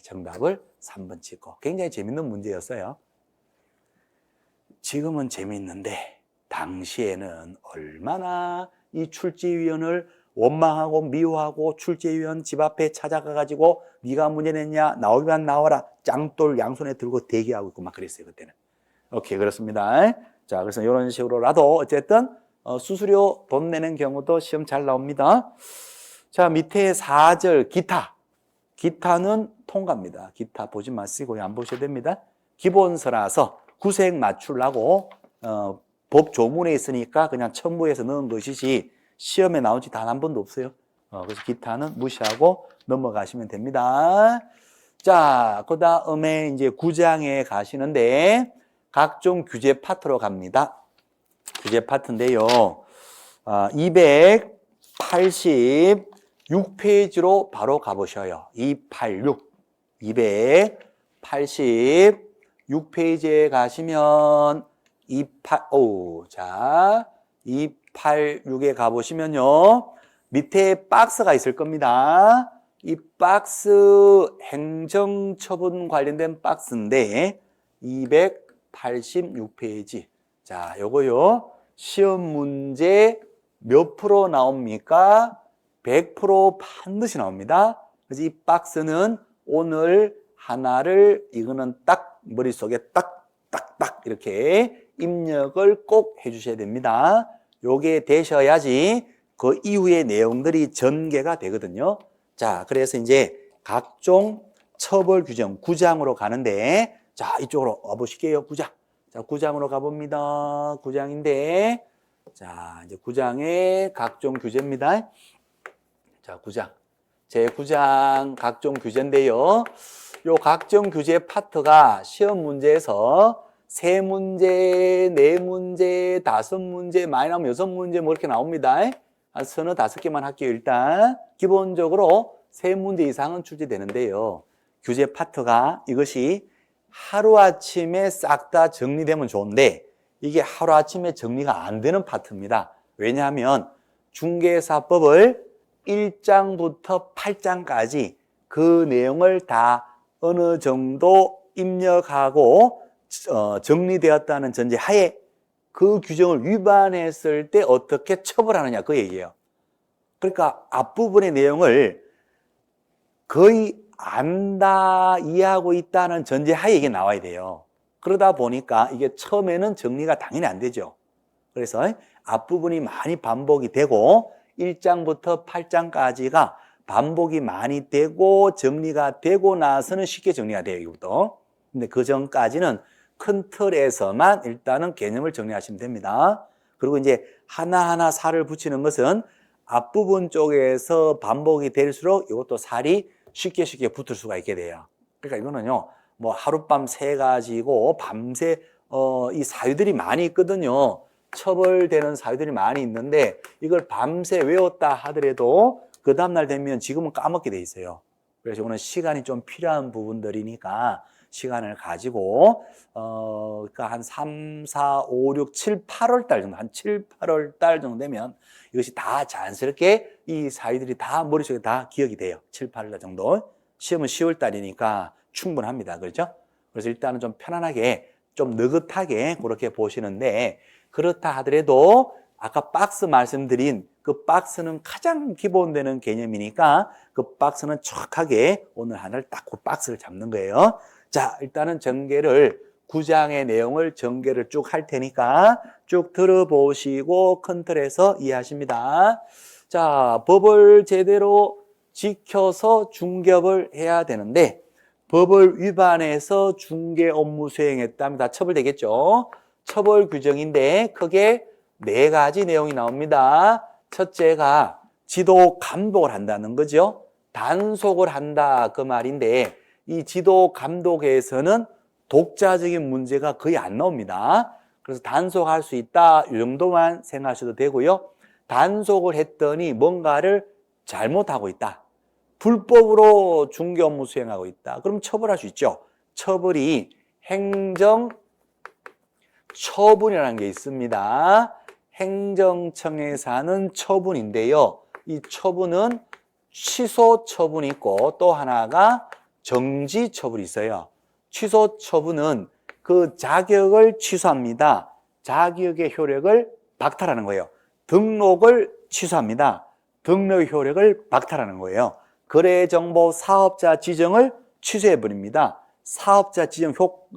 Speaker 1: 정답을 3번 찍고 굉장히 재밌는 문제였어요. 지금은 재밌는데 당시에는 얼마나 이 출제위원을 원망하고 미워하고 출제위원 집 앞에 찾아가가지고 네가 문제 냈냐? 나오기만 나와라. 짱돌 양손에 들고 대기하고 있고 막 그랬어요 그때는. 오케이, 그렇습니다. 자, 그래서 이런 식으로라도 어쨌든 수수료 돈 내는 경우도 시험 잘 나옵니다. 자, 밑에 4절 기타. 기타는 통과입니다. 기타 보지 마시고 안 보셔도 됩니다. 기본서라서 구색 맞추려고 법 조문에 있으니까 그냥 첨부해서 넣은 것이지 시험에 나온 지 단 한 번도 없어요. 그래서 기타는 무시하고 넘어가시면 됩니다. 자, 그 다음에 이제 9장에 가시는데 각종 규제 파트로 갑니다. 규제 파트인데요. 286페이지로 바로 가보셔요. 286페이지에 가시면 286에 가보시면요. 밑에 박스가 있을 겁니다. 이 박스 행정처분 관련된 박스인데 286페이지. 자, 요거요. 시험 문제 몇 프로 나옵니까? 100% 반드시 나옵니다. 그래서 이 박스는 오늘 하나를 이거는 딱 머릿속에 딱 이렇게 입력을 꼭 해주셔야 됩니다. 요게 되셔야지 그 이후의 내용들이 전개가 되거든요. 자, 그래서 이제 각종 처벌 규정 9장으로 가는데 자, 이쪽으로 와보실게요. 9장. 자, 9장으로 가봅니다. 9장인데 자, 이제 9장의 각종 규제입니다. 자, 9장. 제 9장 각종 규제인데요. 요 각종 규제 파트가 시험 문제에서 3문제, 4문제, 5문제, 많이 나오면 6문제 뭐 이렇게 나옵니다. 한 서너 5개만 할게요. 일단 기본적으로 3문제 이상은 출제되는데요. 규제 파트가 이것이 하루아침에 싹 다 정리되면 좋은데 이게 하루아침에 정리가 안 되는 파트입니다. 왜냐하면 중개사법을 1장부터 8장까지 그 내용을 다 어느 정도 입력하고 정리되었다는 전제 하에 그 규정을 위반했을 때 어떻게 처벌하느냐 그 얘기예요. 그러니까 앞부분의 내용을 거의 안다, 이해하고 있다는 전제 하에 이게 나와야 돼요. 그러다 보니까 이게 처음에는 정리가 당연히 안 되죠. 그래서 앞부분이 많이 반복이 되고 1장부터 8장까지가 반복이 많이 되고 정리가 되고 나서는 쉽게 정리가 돼요, 이것도. 근데 그 전까지는 큰 틀에서만 일단은 개념을 정리하시면 됩니다. 그리고 이제 하나하나 살을 붙이는 것은 앞부분 쪽에서 반복이 될수록 이것도 살이 쉽게 붙을 수가 있게 돼요. 그러니까 이거는요, 뭐 하룻밤 새 가지고 밤새 이 사유들이 많이 있거든요. 처벌되는 사유들이 많이 있는데 이걸 밤새 외웠다 하더라도 그 다음날 되면 지금은 까먹게 돼 있어요. 그래서 이거는 시간이 좀 필요한 부분들이니까 시간을 가지고 그러니까 한 3, 4, 5, 6, 7, 8월 달 정도, 한 7, 8월 달 정도 되면 이것이 다 자연스럽게 이 사유들이 다 머릿속에 다 기억이 돼요. 7, 8월 달 정도. 시험은 10월 달이니까 충분합니다. 그렇죠? 그래서 일단은 좀 편안하게 좀 느긋하게 그렇게 보시는데 그렇다 하더라도 아까 박스 말씀드린 그 박스는 가장 기본되는 개념이니까 그 박스는 정확하게 오늘 하나를 딱 그 박스를 잡는 거예요. 자, 일단은 전개를 9장의 내용을 전개를 쭉 할 테니까 쭉 들어보시고 큰 틀에서 이해하십니다. 자, 법을 제대로 지켜서 중개업을 해야 되는데 법을 위반해서 중개 업무 수행했다면 다 처벌되겠죠. 처벌 규정인데 크게 4가지 내용이 나옵니다. 첫째가 지도 감독을 한다는 거죠. 단속을 한다 그 말인데 이 지도 감독에서는 독자적인 문제가 거의 안 나옵니다. 그래서 단속할 수 있다 이 정도만 생각하셔도 되고요. 단속을 했더니 뭔가를 잘못하고 있다. 불법으로 중개 업무 수행하고 있다. 그럼 처벌할 수 있죠. 처벌이 행정처분이라는 게 있습니다. 행정청에서 하는 처분인데요. 이 처분은 취소 처분이 있고 또 하나가 정지 처분이 있어요. 취소 처분은 그 자격을 취소합니다. 자격의 효력을 박탈하는 거예요. 등록을 취소합니다. 등록 효력을 박탈하는 거예요. 거래정보 사업자 지정을 취소해버립니다. 사업자 지정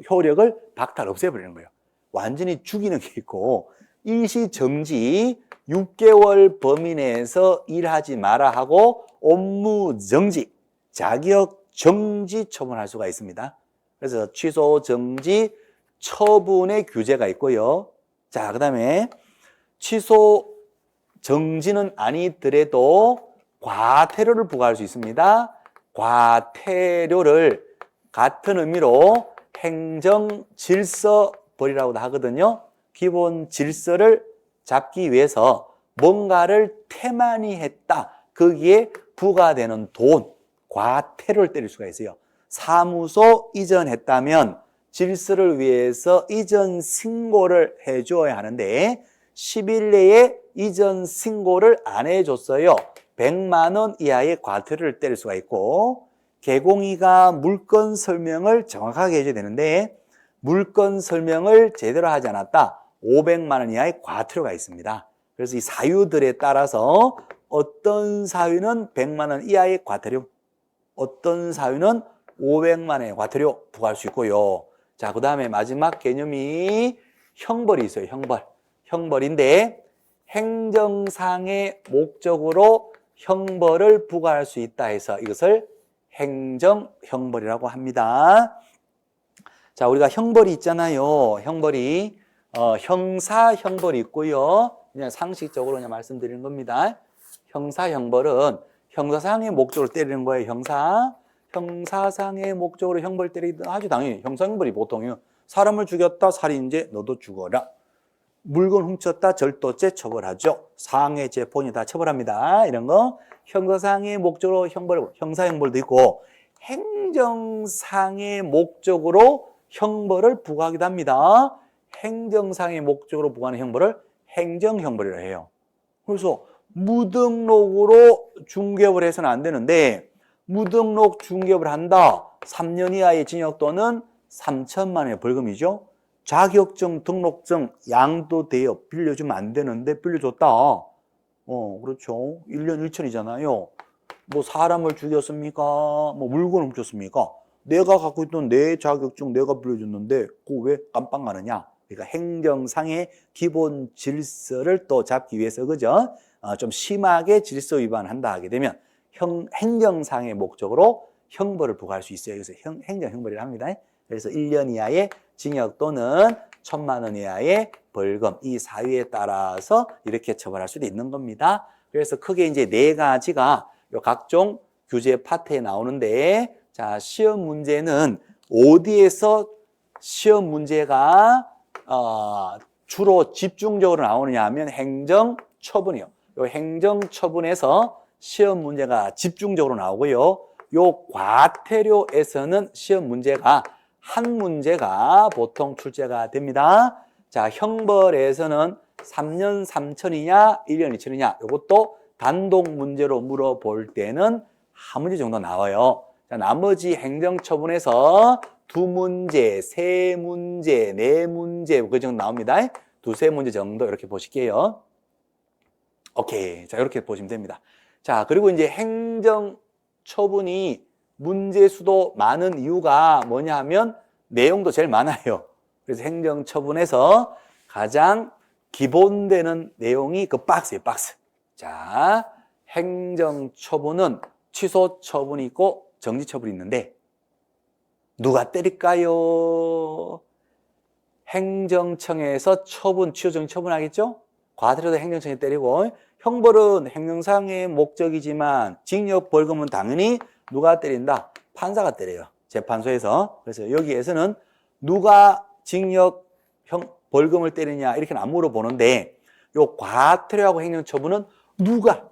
Speaker 1: 효력을 박탈 없애버리는 거예요. 완전히 죽이는 게 있고 일시정지 6개월 범위 내에서 일하지 마라 하고 업무 정지, 자격 정지 처분할 수가 있습니다. 그래서 취소, 정지, 처분의 규제가 있고요. 자, 그 다음에 취소, 정지는 아니더라도 과태료를 부과할 수 있습니다. 과태료를 같은 의미로 행정질서벌이라고도 하거든요. 기본 질서를 잡기 위해서 뭔가를 태만히 했다. 거기에 부과되는 돈, 과태료를 때릴 수가 있어요. 사무소 이전했다면 질서를 위해서 이전 신고를 해줘야 하는데 10일 내에 이전 신고를 안 해줬어요. 100만 원 이하의 과태료를 때릴 수가 있고 개공이가 물건 설명을 정확하게 해줘야 되는데 물건 설명을 제대로 하지 않았다. 500만 원 이하의 과태료가 있습니다. 그래서 이 사유들에 따라서 어떤 사유는 100만 원 이하의 과태료, 어떤 사유는 500만 원의 과태료 부과할 수 있고요. 자, 그 다음에 마지막 개념이 형벌이 있어요. 형벌인데 행정상의 목적으로 형벌을 부과할 수 있다 해서 이것을 행정형벌이라고 합니다. 자, 우리가 형벌이 있잖아요. 형벌이 형사형벌이 있고요. 그냥 상식적으로 그냥 말씀드리는 겁니다. 형사형벌은 형사상의 목적으로 때리는 거예요. 형사상의 목적으로 형벌 때리기도 하죠. 당연히 형사형벌이 보통이요. 사람을 죽였다 살인죄 너도 죽어라. 물건 훔쳤다 절도죄 처벌하죠. 상해죄 본인 다 처벌합니다. 이런 거 형사상의 목적으로 형사형벌도 있고 행정상의 목적으로 형벌을 부과하기도 합니다. 행정상의 목적으로 부과하는 형벌을 행정형벌이라 해요. 그래서 무등록으로 중개업을 해서는 안 되는데 무등록 중개업을 한다. 3년 이하의 징역 또는 3천만 원의 벌금이죠. 자격증, 등록증 양도되어 빌려주면 안 되는데 빌려줬다. 그렇죠. 1년 1천이잖아요. 뭐 사람을 죽였습니까? 뭐 물건 훔쳤습니까? 내가 갖고 있던 내 자격증 내가 빌려줬는데 그거 왜 깜빵 가느냐? 그러니까 행정상의 기본 질서를 또 잡기 위해서 그죠? 좀 심하게 질서 위반한다 하게 되면 행정상의 목적으로 형벌을 부과할 수 있어요. 그래서 행정형벌이라 합니다. 그래서 1년 이하의 징역 또는 1,000만 원 이하의 벌금 이 사유에 따라서 이렇게 처벌할 수도 있는 겁니다. 그래서 크게 이제 4가지가 각종 규제 파트에 나오는데 자, 시험 문제는 어디에서 시험 문제가 주로 집중적으로 나오느냐 하면 행정처분이요. 요 행정처분에서 시험 문제가 집중적으로 나오고요. 요 과태료에서는 시험 문제가 한 문제가 보통 출제가 됩니다. 자, 형벌에서는 3년 3천이냐 1년 2천이냐 이것도 단독 문제로 물어볼 때는 한 문제 정도 나와요. 자, 나머지 행정처분에서 2문제, 3문제, 4문제 그 정도 나옵니다. 2-3문제 정도 이렇게 보실게요. 오케이. 자, 이렇게 보시면 됩니다. 자, 그리고 이제 행정처분이 문제 수도 많은 이유가 뭐냐 하면 내용도 제일 많아요. 그래서 행정처분에서 가장 기본되는 내용이 그 박스예요, 박스. 자, 행정처분은 취소 처분이 있고 정지 처분이 있는데 누가 때릴까요? 행정청에서 처분, 취소 정지 처분하겠죠? 과태료도 행정청이 때리고 형벌은 행정상의 목적이지만 징역 벌금은 당연히 누가 때린다? 판사가 때려요. 재판소에서. 그래서 여기에서는 누가 징역 벌금을 때리냐 이렇게는 안 물어보는데 요 과태료하고 행정처분은 누가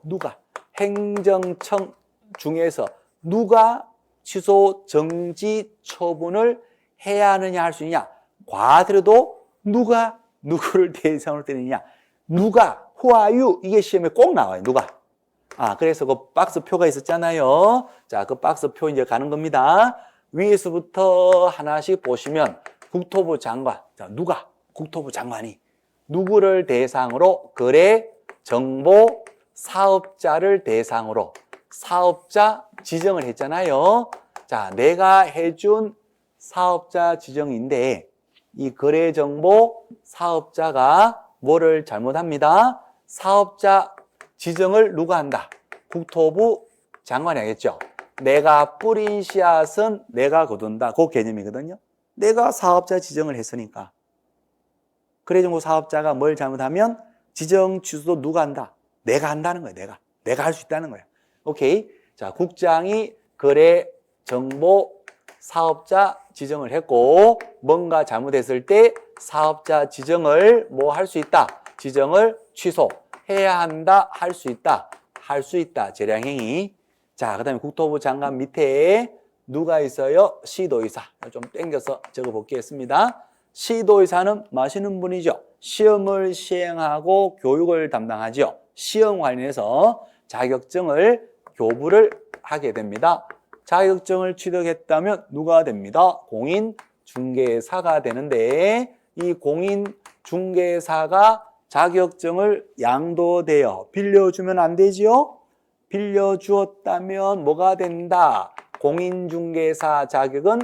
Speaker 1: 행정청 중에서 누가 취소 정지 처분을 해야 하느냐 할 수 있냐. 과태료도 누가 누구를 대상으로 때리느냐. 누가 who are you 이게 시험에 꼭 나와요. 누가. 그래서 그 박스표가 있었잖아요. 자, 그 박스표 이제 가는 겁니다. 위에서부터 하나씩 보시면 국토부 장관. 자, 누가 국토부 장관이 누구를 대상으로 거래 정보 사업자를 대상으로 사업자 지정을 했잖아요. 자, 내가 해준 사업자 지정인데 이 거래 정보 사업자가 뭐를 잘못합니다. 사업자 지정을 누가 한다? 국토부 장관이 하겠죠. 내가 뿌린 씨앗은 내가 거둔다. 그 개념이거든요. 내가 사업자 지정을 했으니까. 거래정보 사업자가 뭘 잘못하면 지정 취소도 누가 한다? 내가 한다는 거예요. 내가 할 수 있다는 거예요. 오케이. 자, 국장이 거래 정보 사업자 지정을 했고 뭔가 잘못했을 때 사업자 지정을 뭐 할 수 있다. 지정을 취소해야 한다. 할 수 있다. 재량행위. 자, 그다음에 국토부 장관 밑에 누가 있어요? 시도의사. 좀 땡겨서 적어보겠습니다. 시도의사는 마시는 분이죠. 시험을 시행하고 교육을 담당하죠. 시험 관련해서 자격증을 교부를 하게 됩니다. 자격증을 취득했다면 누가 됩니다? 공인중개사가 되는데 이 공인중개사가 자격증을 양도되어 빌려주면 안 되지요? 빌려주었다면 뭐가 된다? 공인중개사 자격은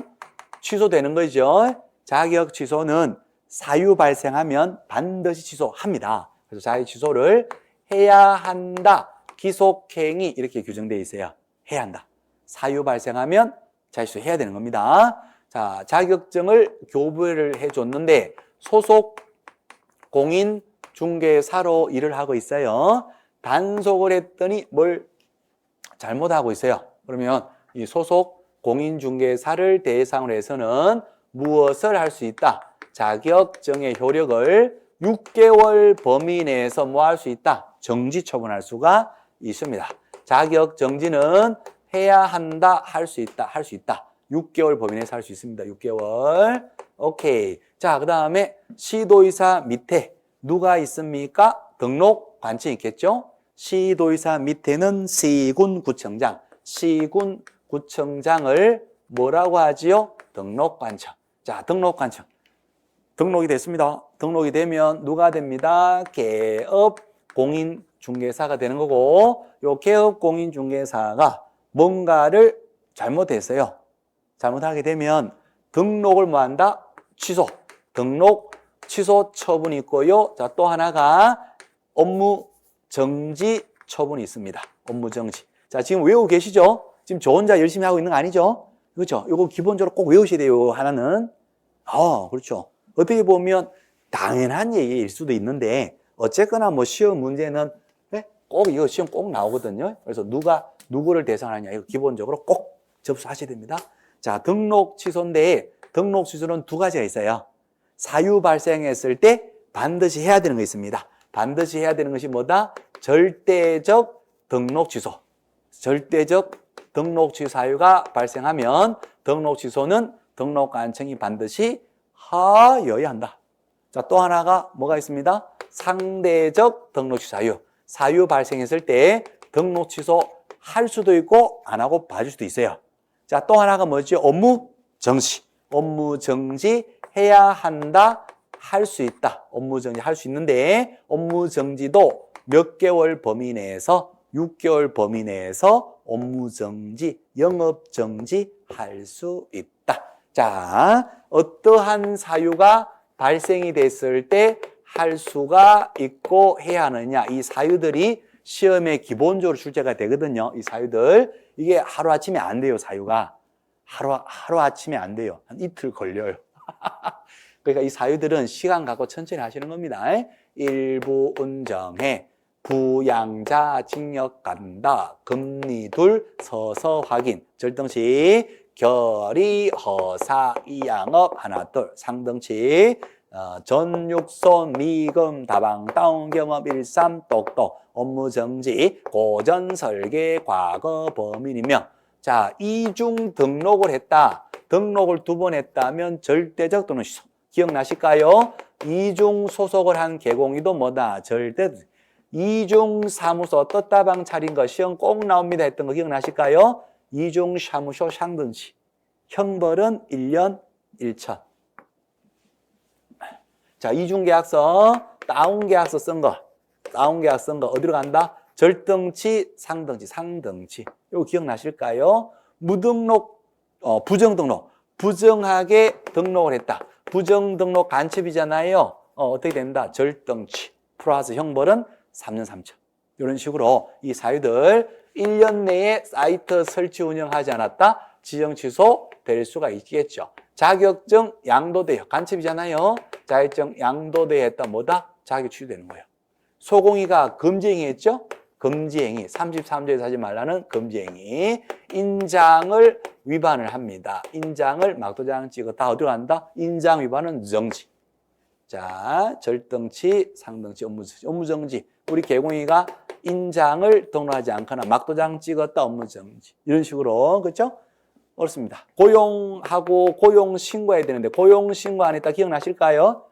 Speaker 1: 취소되는 거죠. 자격 취소는 사유 발생하면 반드시 취소합니다. 그래서 자격 취소를 해야 한다. 기속행위 이렇게 규정되어 있어요. 해야 한다. 사유 발생하면 자격 취소 해야 되는 겁니다. 자, 자격증을 교부를 해줬는데 소속 공인중개사로 일을 하고 있어요. 단속을 했더니 뭘 잘못하고 있어요. 그러면 이 소속 공인중개사를 대상으로 해서는 무엇을 할 수 있다? 자격증의 효력을 6개월 범위 내에서 뭐 할 수 있다? 정지 처분할 수가 있습니다. 자격 정지는 해야 한다, 할 수 있다. 6개월 범위 내에서 할 수 있습니다. 6개월. 오케이. 자, 그 다음에 시도의사 밑에 누가 있습니까? 등록관청이 있겠죠? 시도의사 밑에는 시군구청장. 시군구청장을 뭐라고 하지요? 등록관청. 자, 등록관청. 등록이 됐습니다. 등록이 되면 누가 됩니다? 개업 공인중개사가 되는 거고, 요 개업 공인중개사가 뭔가를 잘못했어요. 잘못하게 되면 등록을 뭐 한다? 취소. 등록 취소 처분이 있고요. 자, 또 하나가 업무 정지 처분이 있습니다. 업무 정지. 자, 지금 외우고 계시죠? 지금 저 혼자 열심히 하고 있는 거 아니죠? 그렇죠? 이거 기본적으로 꼭 외우셔야 돼요. 하나는. 그렇죠. 어떻게 보면 당연한 얘기일 수도 있는데 어쨌거나 뭐 시험 문제는 꼭 이거 시험 꼭 나오거든요. 그래서 누가 누구를 대상하냐 이거 기본적으로 꼭 접수하셔야 됩니다. 자, 등록 취소인데 등록 취소는 두 가지가 있어요. 사유 발생했을 때 반드시 해야 되는 거 있습니다. 반드시 해야 되는 것이 뭐다? 절대적 등록 취소. 절대적 등록 취소 사유가 발생하면 등록 취소는 등록관청이 반드시 하여야 한다. 자, 또 하나가 뭐가 있습니다? 상대적 등록 취소 사유. 사유 발생했을 때 등록 취소 할 수도 있고 안 하고 봐줄 수도 있어요. 자, 또 하나가 뭐지? 업무 정지. 업무 정지 해야 한다. 할 수 있다. 업무 정지 할 수 있는데 업무 정지도 몇 개월 범위 내에서 6개월 범위 내에서 업무 정지, 영업 정지 할 수 있다. 자, 어떠한 사유가 발생이 됐을 때 할 수가 있고 해야 하느냐. 이 사유들이 시험에 기본적으로 출제가 되거든요. 이 사유들. 이게 하루아침에 안 돼요, 사유가. 하루아침에 안 돼요. 한 이틀 걸려요. 그러니까 이 사유들은 시간 갖고 천천히 하시는 겁니다. 일부 운정해. 부양자 징역 간다. 금리 둘 서서 확인. 절등치 결의 허사 이양업 하나 둘 상등치 전육손 미금 다방 다운 경험 일삼 똑똑 업무 정지 고전 설계 과거 범인이며 자 이중 등록을 했다. 등록을 2번 했다면 절대적 또는 기억나실까요? 이중 소속을 한 개공이도 뭐다? 절대. 이중 사무소 떴다방 차린 거 시험 꼭 나옵니다 했던 거 기억나실까요? 이중 사무소 상등치. 형벌은 1년 1천. 자, 이중계약서, 다운계약서 쓴 거. 다운계약서 쓴 거 어디로 간다? 절등치, 상등치. 이거 기억나실까요? 무등록, 부정등록. 부정하게 등록을 했다. 부정등록 간첩이잖아요. 어떻게 된다? 절등치. 플러스 형벌은 3년 3천. 이런 식으로 이 사유들 1년 내에 사이트 설치 운영하지 않았다. 지정 취소 될 수가 있겠죠. 자격증 양도대 간첩이잖아요. 자격증 양도대 했다 뭐다? 자격 취소되는 거예요. 소공이가 금지행위 했죠? 금지행위 33조에서 하지 말라는 금지행위 인장을 위반을 합니다. 인장을 막도장 찍어 다 어디로 간다? 인장 위반은 정지. 자, 절등치, 상등치, 업무정지. 우리 개공이가 인장을 등록하지 않거나 막도장 찍었다 업무정지. 이런 식으로 그렇죠? 어렵습니다. 고용하고 고용 신고해야 되는데 고용 신고 안 했다 기억나실까요?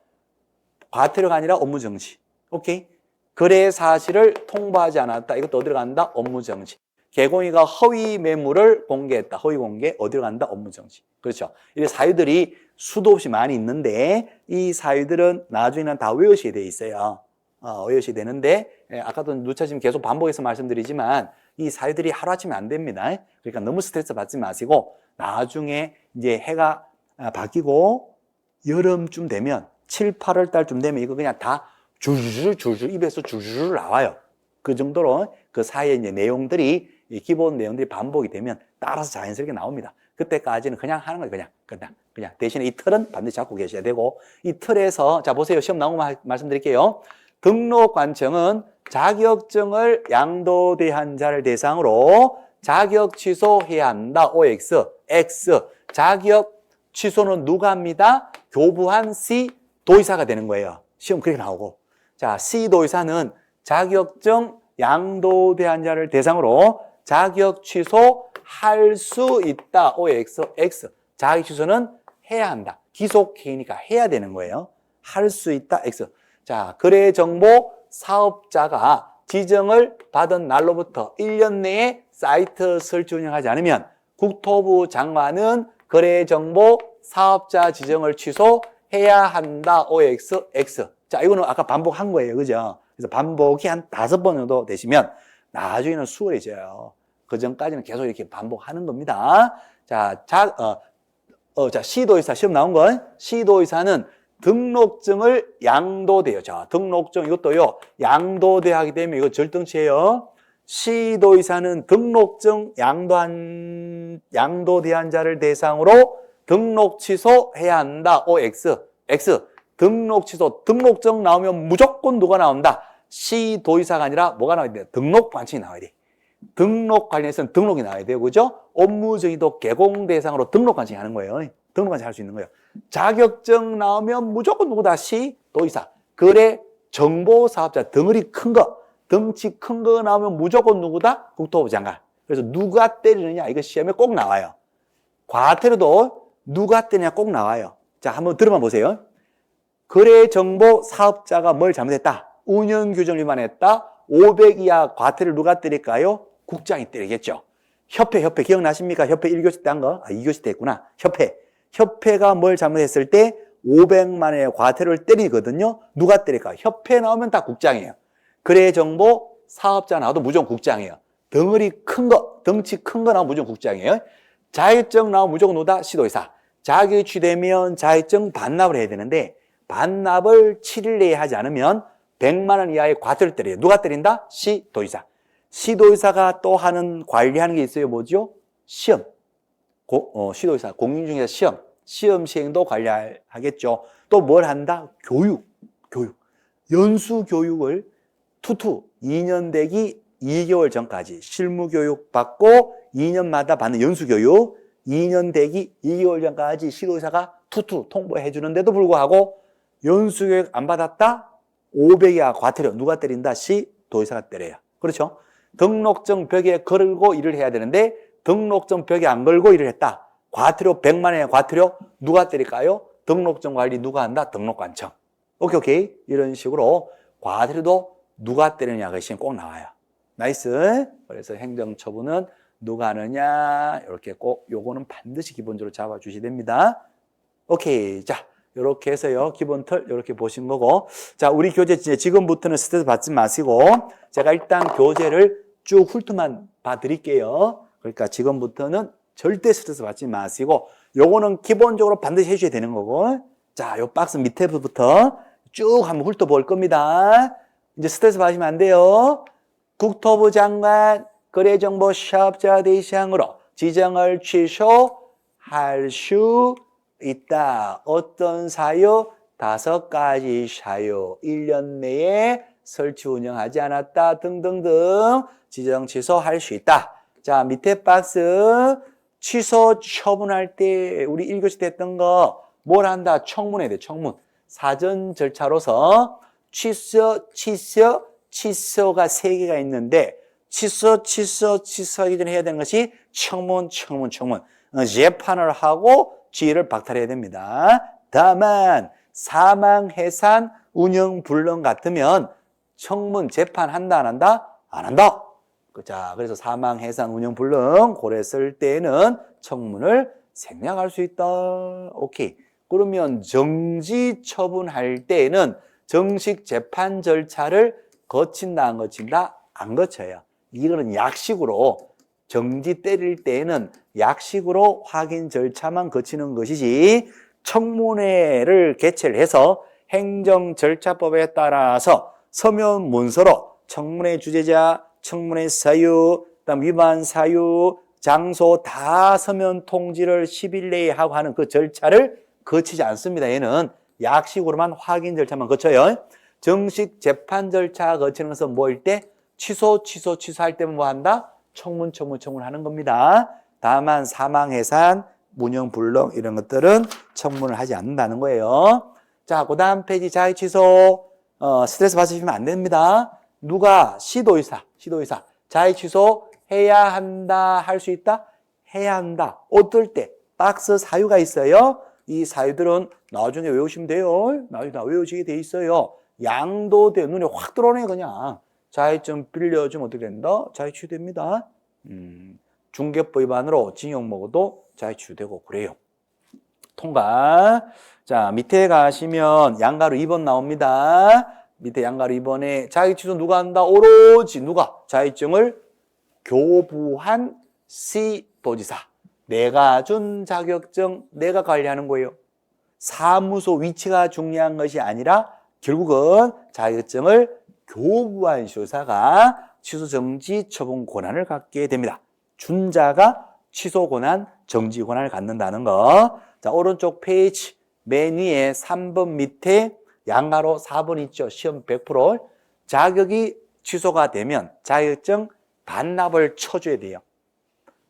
Speaker 1: 과태료가 아니라 업무정지. 오케이? 거래 사실을 통보하지 않았다. 이것도 어디로 간다? 업무정지. 개공이가 허위 매물을 공개했다. 허위 공개 어디로 간다? 업무정지. 그렇죠? 이런 사유들이 수도 없이 많이 있는데 이 사유들은 나중에는 다 외우셔야 돼 있어요. 외우셔야 되는데 아까도 누차 지금 계속 반복해서 말씀드리지만 이 사유들이 하루아침에 안 됩니다. 그러니까 너무 스트레스 받지 마시고 나중에 이제 해가 바뀌고 여름쯤 되면 7, 8월 달쯤 되면 이거 그냥 다 줄줄 입에서 줄줄 나와요. 그 정도로 그 사이에 이제 내용들이 기본 내용들이 반복이 되면 따라서 자연스럽게 나옵니다. 그때까지는 그냥 하는 거예요. 그냥 대신에 이 틀은 반드시 잡고 계셔야 되고 이 틀에서 자 보세요. 시험 나온 거 말씀드릴게요. 등록관청은 자격증을 양도대한 자를 대상으로 자격 취소해야 한다. OX, X. 자격 취소는 누가 합니다? 교부한 C 도의사가 되는 거예요. 시험 그렇게 나오고. 자, C 도의사는 자격증 양도대한 자를 대상으로 자격 취소할 수 있다. OX, X. 자격 취소는 해야 한다. 기속해니까 해야 되는 거예요. 할 수 있다. X. 자, 거래정보 사업자가 지정을 받은 날로부터 1년 내에 사이트 설치 운영하지 않으면 국토부 장관은 거래정보 사업자 지정을 취소해야 한다. OX, X. 자, 이거는 아까 반복한 거예요. 그죠? 그래서 반복이 한 5번 정도 되시면 나중에는 수월해져요. 그 전까지는 계속 이렇게 반복하는 겁니다. 자, 시도의사 시험 나온 건 시도의사는 등록증을 양도돼요. 자, 등록증 이것도요. 양도돼 하게 되면 이거 절등치예요. 시도의사는 등록증 양도대한 자를 대상으로 등록 취소해야 한다. OX, X. 등록 취소, 등록증 나오면 무조건 누가 나온다? 시도의사가 아니라 뭐가 나와야 돼? 등록관청이 나와야 돼. 등록 관련해서는 등록이 나와야 돼요. 그죠? 업무정의도 개공 대상으로 등록관청이 하는 거예요. 등록관청이 할 수 있는 거예요. 자격증 나오면 무조건 누구다? 시도의사. 거래 정보 사업자 덩어리 큰 거, 덩치 큰 거 나오면 무조건 누구다? 국토부 장관. 그래서 누가 때리느냐? 이거 시험에 꼭 나와요. 과태료도 누가 때리냐 꼭 나와요. 자, 한번 들어만 보세요. 거래 정보 사업자가 뭘 잘못했다? 운영 규정 위반했다. 500 이하 과태료를 누가 때릴까요? 국장이 때리겠죠. 협회 기억나십니까? 협회 1교시 때 한 거? 2교시 때 했구나. 협회가 뭘 잘못했을 때 500만 원의 과태료를 때리거든요. 누가 때릴까요? 협회 나오면 다 국장이에요. 거래 정보 사업자 나와도 무조건 국장이에요. 덩어리 큰 거, 덩치 큰 거 나오면 무조건 국장이에요. 자격증 나오면 무조건 누다? 시도의사. 자격이 취되면 자격증 반납을 해야 되는데 반납을 7일 내에 하지 않으면 100만 원 이하의 과태료를 때려요. 누가 때린다? 시도의사. 시도의사가 또 관리하는 게 있어요. 뭐죠? 시험. 시도의사, 공인중개사 시험. 시험 시행도 관리하겠죠. 또 뭘 한다? 교육. 연수 교육을 투투 2년 되기 2개월 전까지 실무 교육 받고 2년마다 받는 연수 교육 2년 되기 2개월 전까지 시도의사가 투투 통보해 주는데도 불구하고 연수 교육 안 받았다? 500의 과태료. 누가 때린다? 시도의사가 때려요. 그렇죠? 등록증 벽에 걸고 일을 해야 되는데 등록증 벽에 안 걸고 일을 했다. 과태료 100만 원의 과태료 누가 때릴까요? 등록증 관리 누가 한다? 등록관청. 오케이. 이런 식으로 과태료도 누가 때리느냐가 시험 꼭 나와요. 나이스. 그래서 행정처분은 누가 하느냐 이렇게 꼭 요거는 반드시 기본적으로 잡아주셔야 됩니다. 오케이. 자, 이렇게 해서요. 기본 틀 이렇게 보신 거고. 자, 우리 교재 지금부터는 스트레스 받지 마시고 제가 일단 교재를 쭉 훑어만 봐드릴게요. 그러니까 지금부터는 절대 스트레스 받지 마시고 요거는 기본적으로 반드시 해주셔야 되는 거고. 자, 요 박스 밑에부터 쭉 한번 훑어볼 겁니다. 이제 스트레스 받으시면 안 돼요. 국토부 장관 거래정보 사업자 대상으로 지정을 취소할 수 있다. 어떤 사유? 5가지 사유. 1년 내에 설치 운영하지 않았다. 등등등 지정 취소할 수 있다. 자, 밑에 박스 취소 처분할 때 우리 1교시 때 했던 거 뭘 한다? 청문해야 돼. 청문. 사전 절차로서 취소가 3개가 있는데 취소하기 전에 해야 되는 것이 청문. 재판을 하고 지위를 박탈해야 됩니다. 다만 사망, 해산, 운영 불능 같으면 청문 재판한다 안 한다? 안 한다. 자, 그래서 사망, 해산, 운영 불능 고려했을 때에는 청문을 생략할 수 있다. 오케이. 그러면 정지 처분할 때에는 정식 재판 절차를 거친다 안 거친다? 안 거쳐요. 이거는 약식으로 정지 때릴 때에는 약식으로 확인 절차만 거치는 것이지 청문회를 개최를 해서 행정 절차법에 따라서 서면 문서로 청문회 주재자, 청문회 사유, 그다음 위반 사유, 장소 다 서면 통지를 10일 내에 하고 하는 그 절차를 거치지 않습니다. 얘는 약식으로만 확인 절차만 거쳐요. 정식 재판 절차 거치는 것은 뭐일 때? 취소할 때면 뭐 한다? 청문하는 겁니다. 다만 사망, 해산, 운영 불능 이런 것들은 청문을 하지 않는다는 거예요. 자, 그 다음 페이지 자의 취소. 스트레스 받으시면 안 됩니다. 누가? 시도의사. 자의 취소 해야 한다, 할 수 있다? 해야 한다. 어떨 때? 박스 사유가 있어요. 이 사유들은 나중에 외우시면 돼요. 나중에 다 외우시게 돼 있어요. 양도돼. 눈에 확 들어오네, 그냥. 자의증 빌려주면 어떻게 된다? 자의 취소됩니다. 중개법 위반으로 징역 먹어도 자의 취소되고 그래요. 통과. 자, 밑에 가시면 양가로 2번 나옵니다. 밑에 양가로 2번에 자의 취소 누가 한다? 오로지 누가? 자의증을 교부한 시도지사. 내가 준 자격증 내가 관리하는 거예요. 사무소 위치가 중요한 것이 아니라 결국은 자격증을 교부한 시도지사가 취소 정지 처분 권한을 갖게 됩니다. 준 자가 취소 권한, 정지 권한을 갖는다는 거. 자, 오른쪽 페이지 맨 위에 3번 밑에 양가로 4번 있죠. 시험 100%. 자격이 취소가 되면 자격증 반납을 쳐줘야 돼요.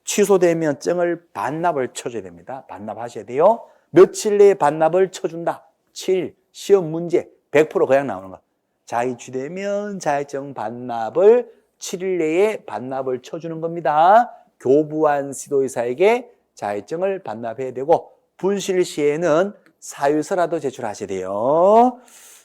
Speaker 1: 취소되면 증을 반납을 쳐줘야 됩니다. 반납하셔야 돼요. 며칠 내에 반납을 쳐준다. 7일, 시험 문제 100% 그냥 나오는 거. 자의취되면 자격증 반납을 7일 내에 반납을 쳐주는 겁니다. 교부한 시도의사에게 자격증을 반납해야 되고 분실 시에는 사유서라도 제출하셔야 돼요.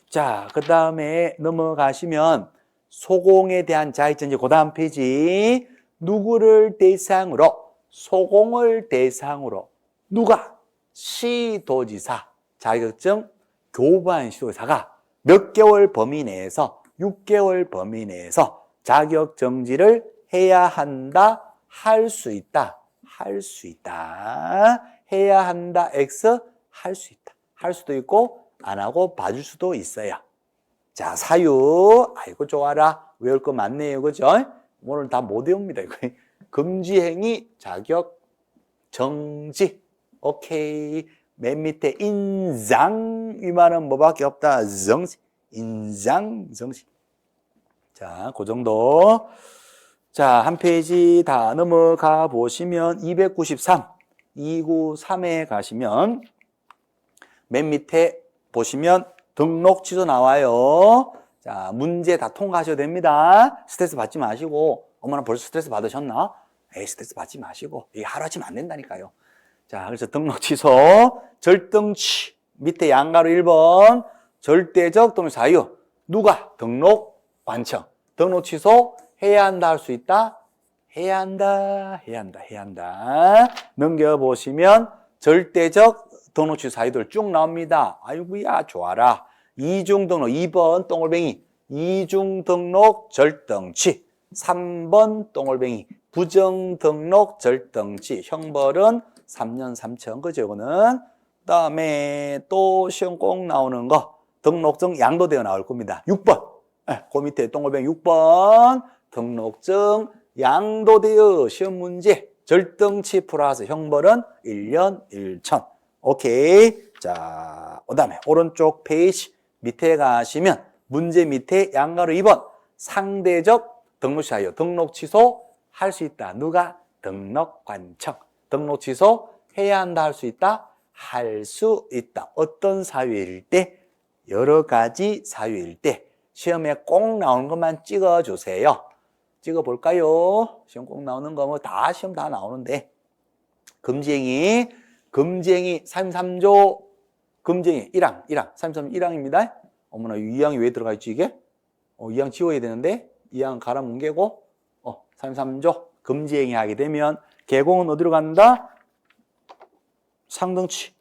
Speaker 1: 자, 그 다음에 넘어가시면 소공에 대한 자격증, 그 다음 페이지. 누구를 대상으로? 소공을 대상으로. 누가? 시도지사. 자격증 교부한 시도지사가 몇 개월 범위 내에서 6개월 범위 내에서 자격 정지를 해야 한다, 할 수 있다. 해야 한다, X, 할 수 있다. 할 수도 있고 안 하고 봐줄 수도 있어요. 자, 사유. 아이고, 좋아라. 외울 거 많네요. 그죠? 오늘 다 못 외웁니다. 이거. 금지행위, 자격, 정지. 오케이. 맨 밑에 인상. 이 말은 뭐밖에 없다. 정지. 인상, 정지. 자, 그 정도. 자, 한 페이지 다 넘어가 보시면 293, 293에 가시면 맨 밑에 보시면 등록 취소 나와요. 자, 문제 다 통과하셔도 됩니다. 스트레스 받지 마시고, 어머나 벌써 스트레스 받으셨나? 에이, 스트레스 받지 마시고, 이게 하루아침 안 된다니까요. 자, 그래서 등록 취소, 절등치, 밑에 양가로 1번, 절대적 등록 사유. 누가? 등록 관청. 등록 취소 해야 한다 할 수 있다? 해야 한다. 넘겨보시면 절대적 등록 취소 사유들 쭉 나옵니다. 아이고야, 좋아라. 이중 등록 2번 동글뱅이, 이중 등록 절등치. 3번 동글뱅이, 부정 등록 절등치. 형벌은 3년 3천. 그죠, 이거는? 그 다음에 또 시험 꼭 나오는 거, 등록증 양도되어 나올 겁니다. 6번. 그 밑에 동글뱅이 6번. 등록증 양도되어 시험 문제 절등치 플러스 형벌은 1년 1천. 오케이. 자, 그 다음에 오른쪽 페이지 밑에 가시면 문제 밑에 양가로 2번 상대적 등록 사유. 등록 취소 할 수 있다. 누가? 등록 관청. 등록 취소 해야 한다 할 수 있다. 할 수 있다. 어떤 사유일 때? 여러 가지 사유일 때. 시험에 꼭 나오는 것만 찍어주세요. 찍어볼까요? 시험 꼭 나오는 거 뭐 다 시험 다 나오는데. 금지행위 33조 금지행위 1항 33조 1항입니다. 어머나, 2항이 왜 들어가 있지 이게? 2항 지워야 되는데 2항 갈아 뭉개고 33조 금지행위 하게 되면 개공은 어디로 간다? 상등치.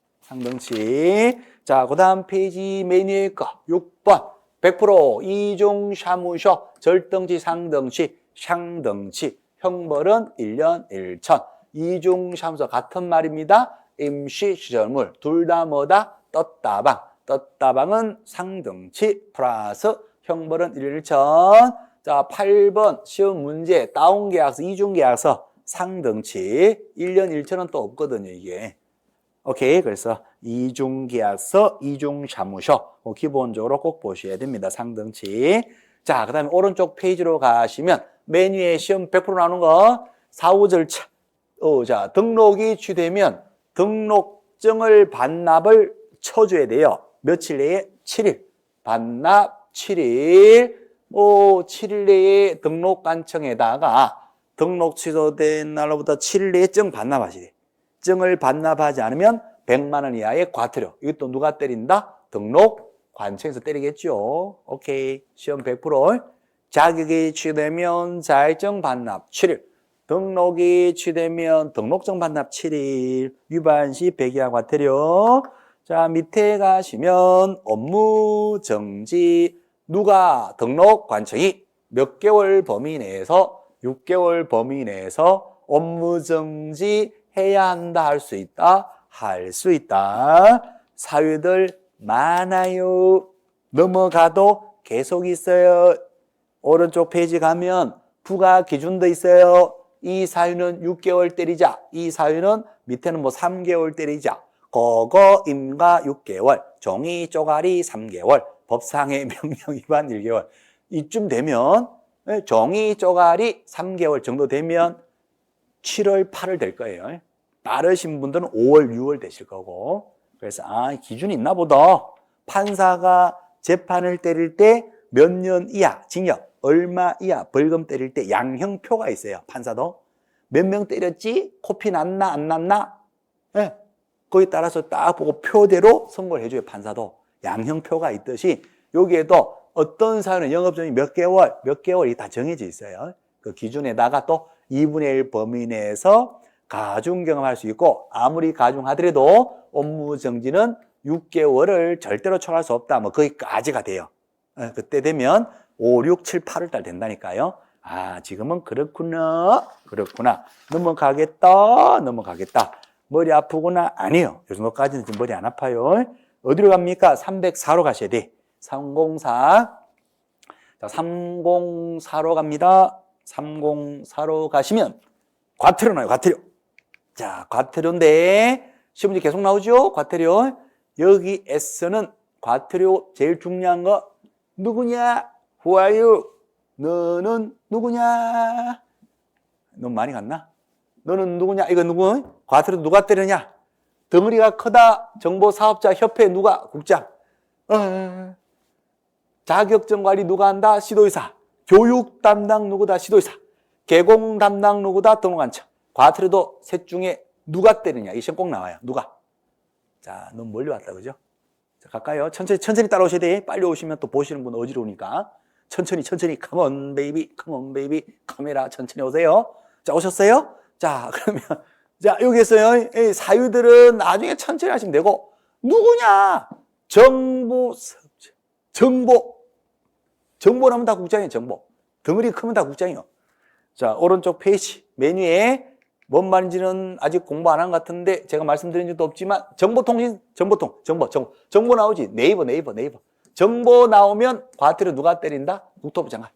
Speaker 1: 자, 그 다음 페이지 메뉴의 거 6번 100% 이중 사무소 절등치 상등치 상등치 형벌은 1년 1천. 이중 사무소 같은 말입니다. 임시 시설물 둘 다 뭐다? 떴다방은 상등치 플러스 형벌은 1년 1천. 자, 8번 시험 문제 다운계약서 이중계약서 상등치 1년 1천은 또 없거든요 이게. 오케이. 그래서 이중계약서, 이중사무소 기본적으로 꼭 보셔야 됩니다. 상등치. 자, 그 다음에 오른쪽 페이지로 가시면 메뉴에 시험 100% 나오는 거 사후 절차. 자, 등록이 취되면 등록증을 반납을 쳐줘야 돼요. 며칠 내에? 7일. 반납 7일. 7일 내에 등록관청에다가 등록 취소된 날로부터 7일 내에 증 반납하시래. 증을 반납하지 않으면 100만 원 이하의 과태료. 이것도 누가 때린다? 등록관청에서 때리겠죠. 오케이. 시험 100%. 자격이 취되면 자격증 반납 7일. 등록이 취되면 등록증 반납 7일. 위반 시 100 이하 과태료. 자, 밑에 가시면 업무 정지. 누가? 등록관청이 몇 개월 범위 내에서 6개월 범위 내에서 업무 정지 해야 한다 할 수 있다. 할 수 있다. 사유들 많아요. 넘어가도 계속 있어요. 오른쪽 페이지 가면 부가 기준도 있어요. 이 사유는 6개월 때리자. 이 사유는 밑에는 뭐 3개월 때리자. 거거 임가 6개월. 종이 쪼가리 3개월. 법상의 명령 위반 1개월. 이쯤 되면 종이 쪼가리 3개월 정도 되면 7월 8월 될 거예요. 빠르신 분들은 5월 6월 되실 거고. 그래서 기준이 있나 보다. 판사가 재판을 때릴 때 몇 년 이하 징역, 얼마 이하 벌금 때릴 때 양형표가 있어요. 판사도 몇 명 때렸지? 코피 났나 안 났나? 네. 거기에 따라서 딱 보고 표대로 선고를 해줘요. 판사도 양형표가 있듯이 여기에도 어떤 사유는 영업정지 몇 개월이 다 정해져 있어요. 그 기준에다가 또 2분의 1 범위 내에서 가중 경험할 수 있고, 아무리 가중하더라도 업무정지는 6개월을 절대로 초과할 수 없다. 뭐 거기까지가 돼요. 그때 되면 5, 6, 7, 8월 달 된다니까요. 지금은 그렇구나. 넘어가겠다. 머리 아프구나. 아니에요. 이 정도까지는 지금 머리 안 아파요. 어디로 갑니까? 304로 가셔야 돼. 304. 자, 304로 갑니다. 304로 가시면 과태료 나와요, 과태료. 자, 과태료인데 시험 문제 계속 나오죠? 과태료. 여기에서는 과태료 제일 중요한 거 누구냐? Who are you? 너는 누구냐? 너무 많이 갔나? 너는 누구냐? 이거 누구? 과태료 누가 때리냐? 덩어리가 크다. 정보사업자협회 누가? 국장. 자격증 관리 누가 한다? 시도의사. 교육 담당 누구다? 시도의사. 개공 담당 누구다? 등록관청. 과태료도 셋 중에 누가 때리냐? 이 시험 꼭 나와요. 누가? 자, 너무 멀리 왔다, 그죠? 자, 갈까요? 천천히 따라오셔야 돼. 빨리 오시면 또 보시는 분 어지러우니까. 천천히. Come on, baby. 카메라 천천히 오세요. 자, 오셨어요? 자, 그러면, 자, 여기에서요. 이 사유들은 나중에 천천히 하시면 되고, 누구냐? 정보라면 다 국장이에요, 정보. 덩어리 크면 다 국장이에요. 자, 오른쪽 페이지 메뉴에 뭔 말인지는 아직 공부 안 한 것 같은데 제가 말씀드린 적도 없지만 정보통신, 정보 나오지. 네이버. 정보 나오면 과태료 누가 때린다? 국토부 장관.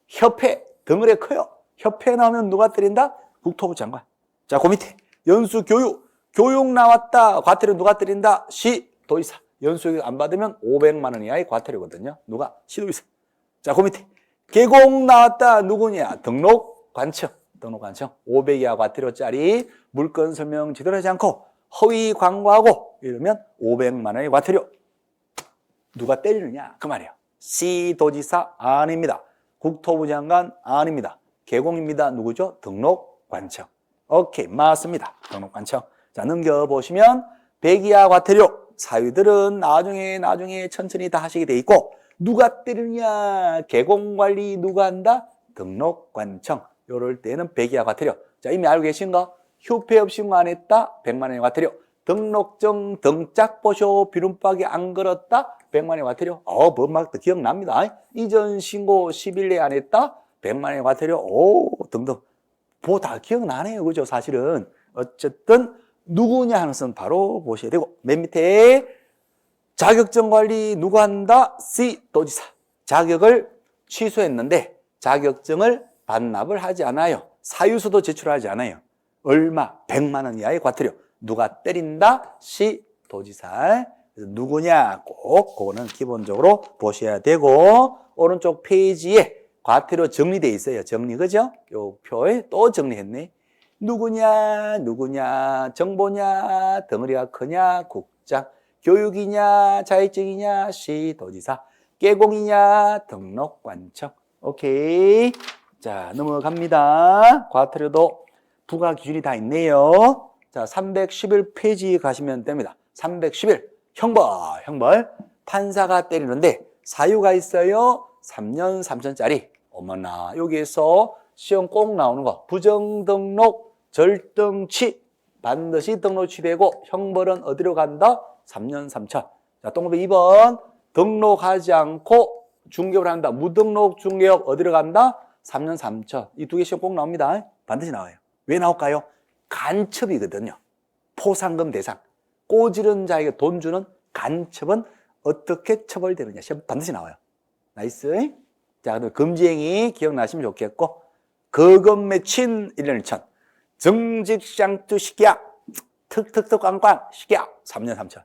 Speaker 1: 협회, 덩어리 커요. 협회 나오면 누가 때린다? 국토부 장관. 자, 그 밑에 연수 교육 나왔다. 과태료 누가 때린다? 시도의사. 연수 안 받으면 500만 원 이하의 과태료거든요. 누가? 시도의사. 자, 그 밑에 개공 나왔다. 누구냐? 등록관청. 500 이하 과태료짜리 물건 설명 제대로 하지 않고 허위 광고하고 이러면 500만 원의 과태료. 누가 때리느냐? 그 말이에요. 시도지사 아닙니다. 국토부 장관 아닙니다. 개공입니다. 누구죠? 등록관청. 오케이, 맞습니다. 등록관청. 자, 넘겨보시면 100 이하 과태료. 사유들은 나중에 천천히 다 하시게 돼 있고 누가 때리느냐? 개공관리 누가 한다? 등록관청. 요럴 때는 100 이하 과태료. 자, 이미 알고 계신가? 휴폐 없이 신고 안 했다? 100만 원의 과태료. 등록증 등짝 보쇼 비룸박이 안 걸었다? 100만 원의 과태료. 법막 기억납니다. 이전 신고 10일 내에 안 했다? 100만 원의 과태료. 등등. 다 기억나네요. 그죠? 사실은. 어쨌든 누구냐 하는 것은 바로 보셔야 되고 맨 밑에 자격증 관리 누가 한다? 시도지사. 자격을 취소했는데 자격증을 반납을 하지 않아요. 사유서도 제출하지 않아요. 얼마? 100만 원 이하의 과태료. 누가 때린다? 시도지사. 그래서 누구냐? 꼭 그거는 기본적으로 보셔야 되고 오른쪽 페이지에 과태료 정리되어 있어요. 정리, 그죠? 요 표에 또 정리했네. 누구냐? 정보냐? 덩어리가 크냐? 국장. 교육이냐? 자격증이냐? 시도지사. 개공이냐? 등록관청. 오케이. 자, 넘어갑니다. 과태료도 부과 기준이 다 있네요. 자, 311페이지 가시면 됩니다. 311. 형벌. 판사가 때리는데 사유가 있어요. 3년 3천짜리. 어머나, 여기에서 시험 꼭 나오는 거. 부정등록, 절등치. 반드시 등록치 되고 형벌은 어디로 간다? 3년 3천. 자, 동그라미 2번. 등록하지 않고 중개업을 한다. 무등록 중개업 어디로 간다? 3년 3천. 이 두 개 시험 꼭 나옵니다. 반드시 나와요. 왜 나올까요? 간첩이거든요. 포상금 대상. 꼬지른 자에게 돈 주는 간첩은 어떻게 처벌되느냐. 시험 반드시 나와요. 나이스. 자, 그다음에 금지행위 기억나시면 좋겠고 거금 맺힌 1년 1천. 정직샹투 시기야. 툭툭툭 꽝꽝 시기야. 3년 3천.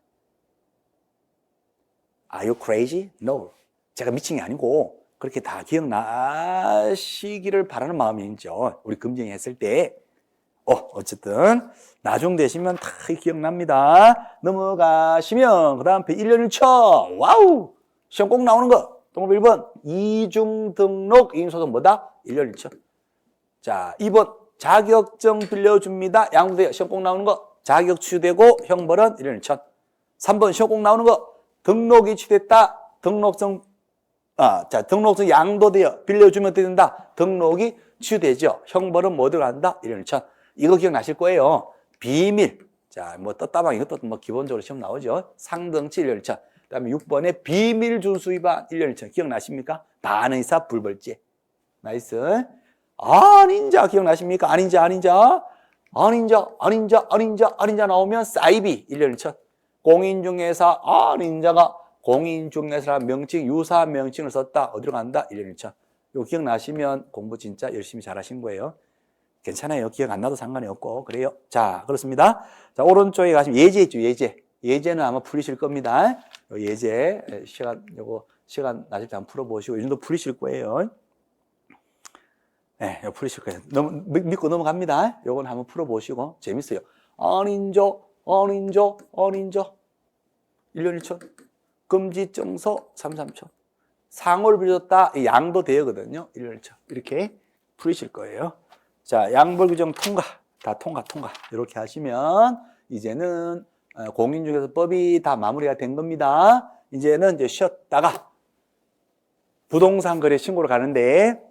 Speaker 1: Are you crazy? No. 제가 미친 게 아니고 그렇게 다 기억나시기를 바라는 마음이죠. 우리 금쟁이 했을 때. 어쨌든 나중 되시면 다 기억납니다. 넘어가시면 그 다음 1년 1천. 와우. 시험 꼭 나오는 거. 동그라미 1번. 이중 등록 인소득 뭐다? 1년 1천. 자, 2번. 자격증 빌려줍니다. 양도돼요. 시험 꼭 나오는 거. 자격 취소되고 형벌은 1년 1천. 3번. 시험 꼭 나오는 거. 등록이 취됐다. 등록증 양도되어 빌려주면 어떻게 된다? 등록이 취소되죠. 형벌은 뭐 들어간다? 1년 1천. 이거 기억나실 거예요. 비밀. 자, 뭐 떴다방 이것도 뭐 기본적으로 시험 나오죠. 상등치 1년 1천. 그 다음에 6번에 비밀 준수 위반 1년 1천. 기억나십니까? 반의사 불벌죄. 나이스. 아닌자 기억나십니까? 아닌자 나오면 사이비 1년 1천. 공인중개사 아닌자가 공인중개사란 명칭, 유사 명칭을 썼다. 어디로 간다? 1년 1차. 이거 기억나시면 공부 진짜 열심히 잘하신 거예요. 괜찮아요. 기억 안 나도 상관이 없고. 그래요. 자, 그렇습니다. 자, 오른쪽에 가시면 예제 있죠, 예제. 예제는 아마 풀리실 겁니다. 요 예제, 시간 나실 때 한번 풀어보시고, 이 정도 풀리실 거예요. 네, 풀리실 거예요. 믿고 넘어갑니다. 요건 한번 풀어보시고, 재밌어요. 언인조, 1년 1천. 금지정서 3천. 상호를 빌렸다. 양도 대여거든요. 1년 1천. 이렇게 풀리실 거예요. 자, 양벌규정 통과. 다 통과. 이렇게 하시면, 이제는 공인중개사법이 다 마무리가 된 겁니다. 이제는 이제 쉬었다가 부동산 거래 신고를 가는데,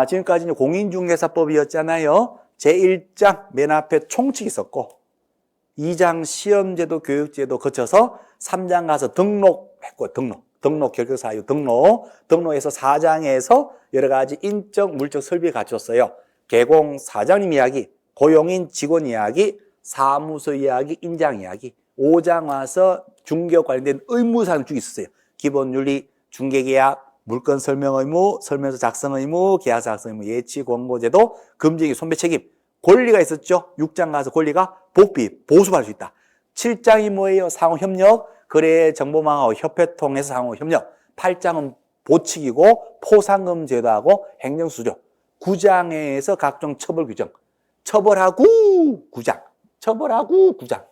Speaker 1: 지금까지는 공인중개사법이었잖아요. 제1장 맨 앞에 총칙이 있었고, 2장 시험제도 교육제도 거쳐서 3장 가서 등록했고, 등록 결격사유 등록에서 4장에서 여러 가지 인적 물적 설비를 갖췄어요. 개공 사장님 이야기, 고용인 직원 이야기, 사무소 이야기, 인장 이야기. 5장 와서 중개업 관련된 의무사항 쭉 있었어요. 기본윤리, 중개계약, 물건 설명 의무, 설명서 작성 의무, 계약서 작성 의무, 예치 권고제도, 금지행위 손배 책임. 권리가 있었죠. 6장 가서 권리가 복비, 보수받을 수 있다. 7장이 뭐예요? 상호협력, 거래 정보망하고 협회 통해서 상호협력. 8장은 보칙이고 포상금 제도하고 행정수조. 9장에서 각종 처벌 규정. 처벌하고 9장.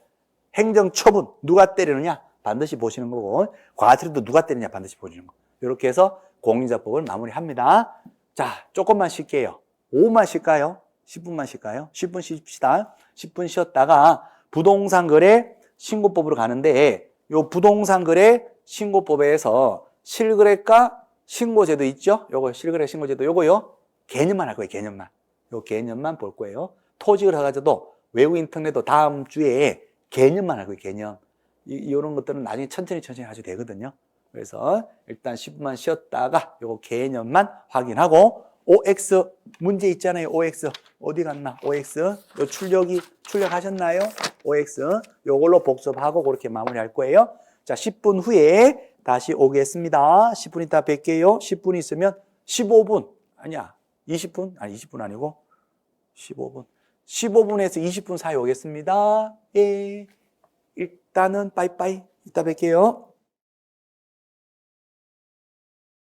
Speaker 1: 행정처분. 누가 때리느냐? 반드시 보시는 거고. 과태료도 누가 때리느냐? 반드시 보시는 거. 이렇게 해서 공인자법을 마무리합니다. 자, 조금만 쉴게요. 5만 쉴까요? 10분만 쉴까요? 10분 쉽시다. 10분 쉬었다가 부동산 거래 신고법으로 가는데, 요 부동산 거래 신고법에서 실거래가 신고제도 있죠? 요거 실거래 신고제도 요거요. 개념만 할 거예요, 개념만. 요 개념만 볼 거예요. 토직을 해가지고도 외국 인터넷도 다음 주에 개념만 할 거예요, 개념. 이런 것들은 나중에 천천히 하셔도 되거든요. 그래서 일단 10분만 쉬었다가 요거 개념만 확인하고, OX 문제 있잖아요. OX 어디 갔나? OX 요 출력하셨나요? OX 요걸로 복습하고 그렇게 마무리할 거예요. 자, 10분 후에 다시 오겠습니다. 10분 있다 뵐게요. 10분 있으면 15분 아니야. 20분? 아니 20분 아니고 15분. 15분에서 20분 사이 오겠습니다. 예. 일단은 빠이빠이. 이따 뵐게요.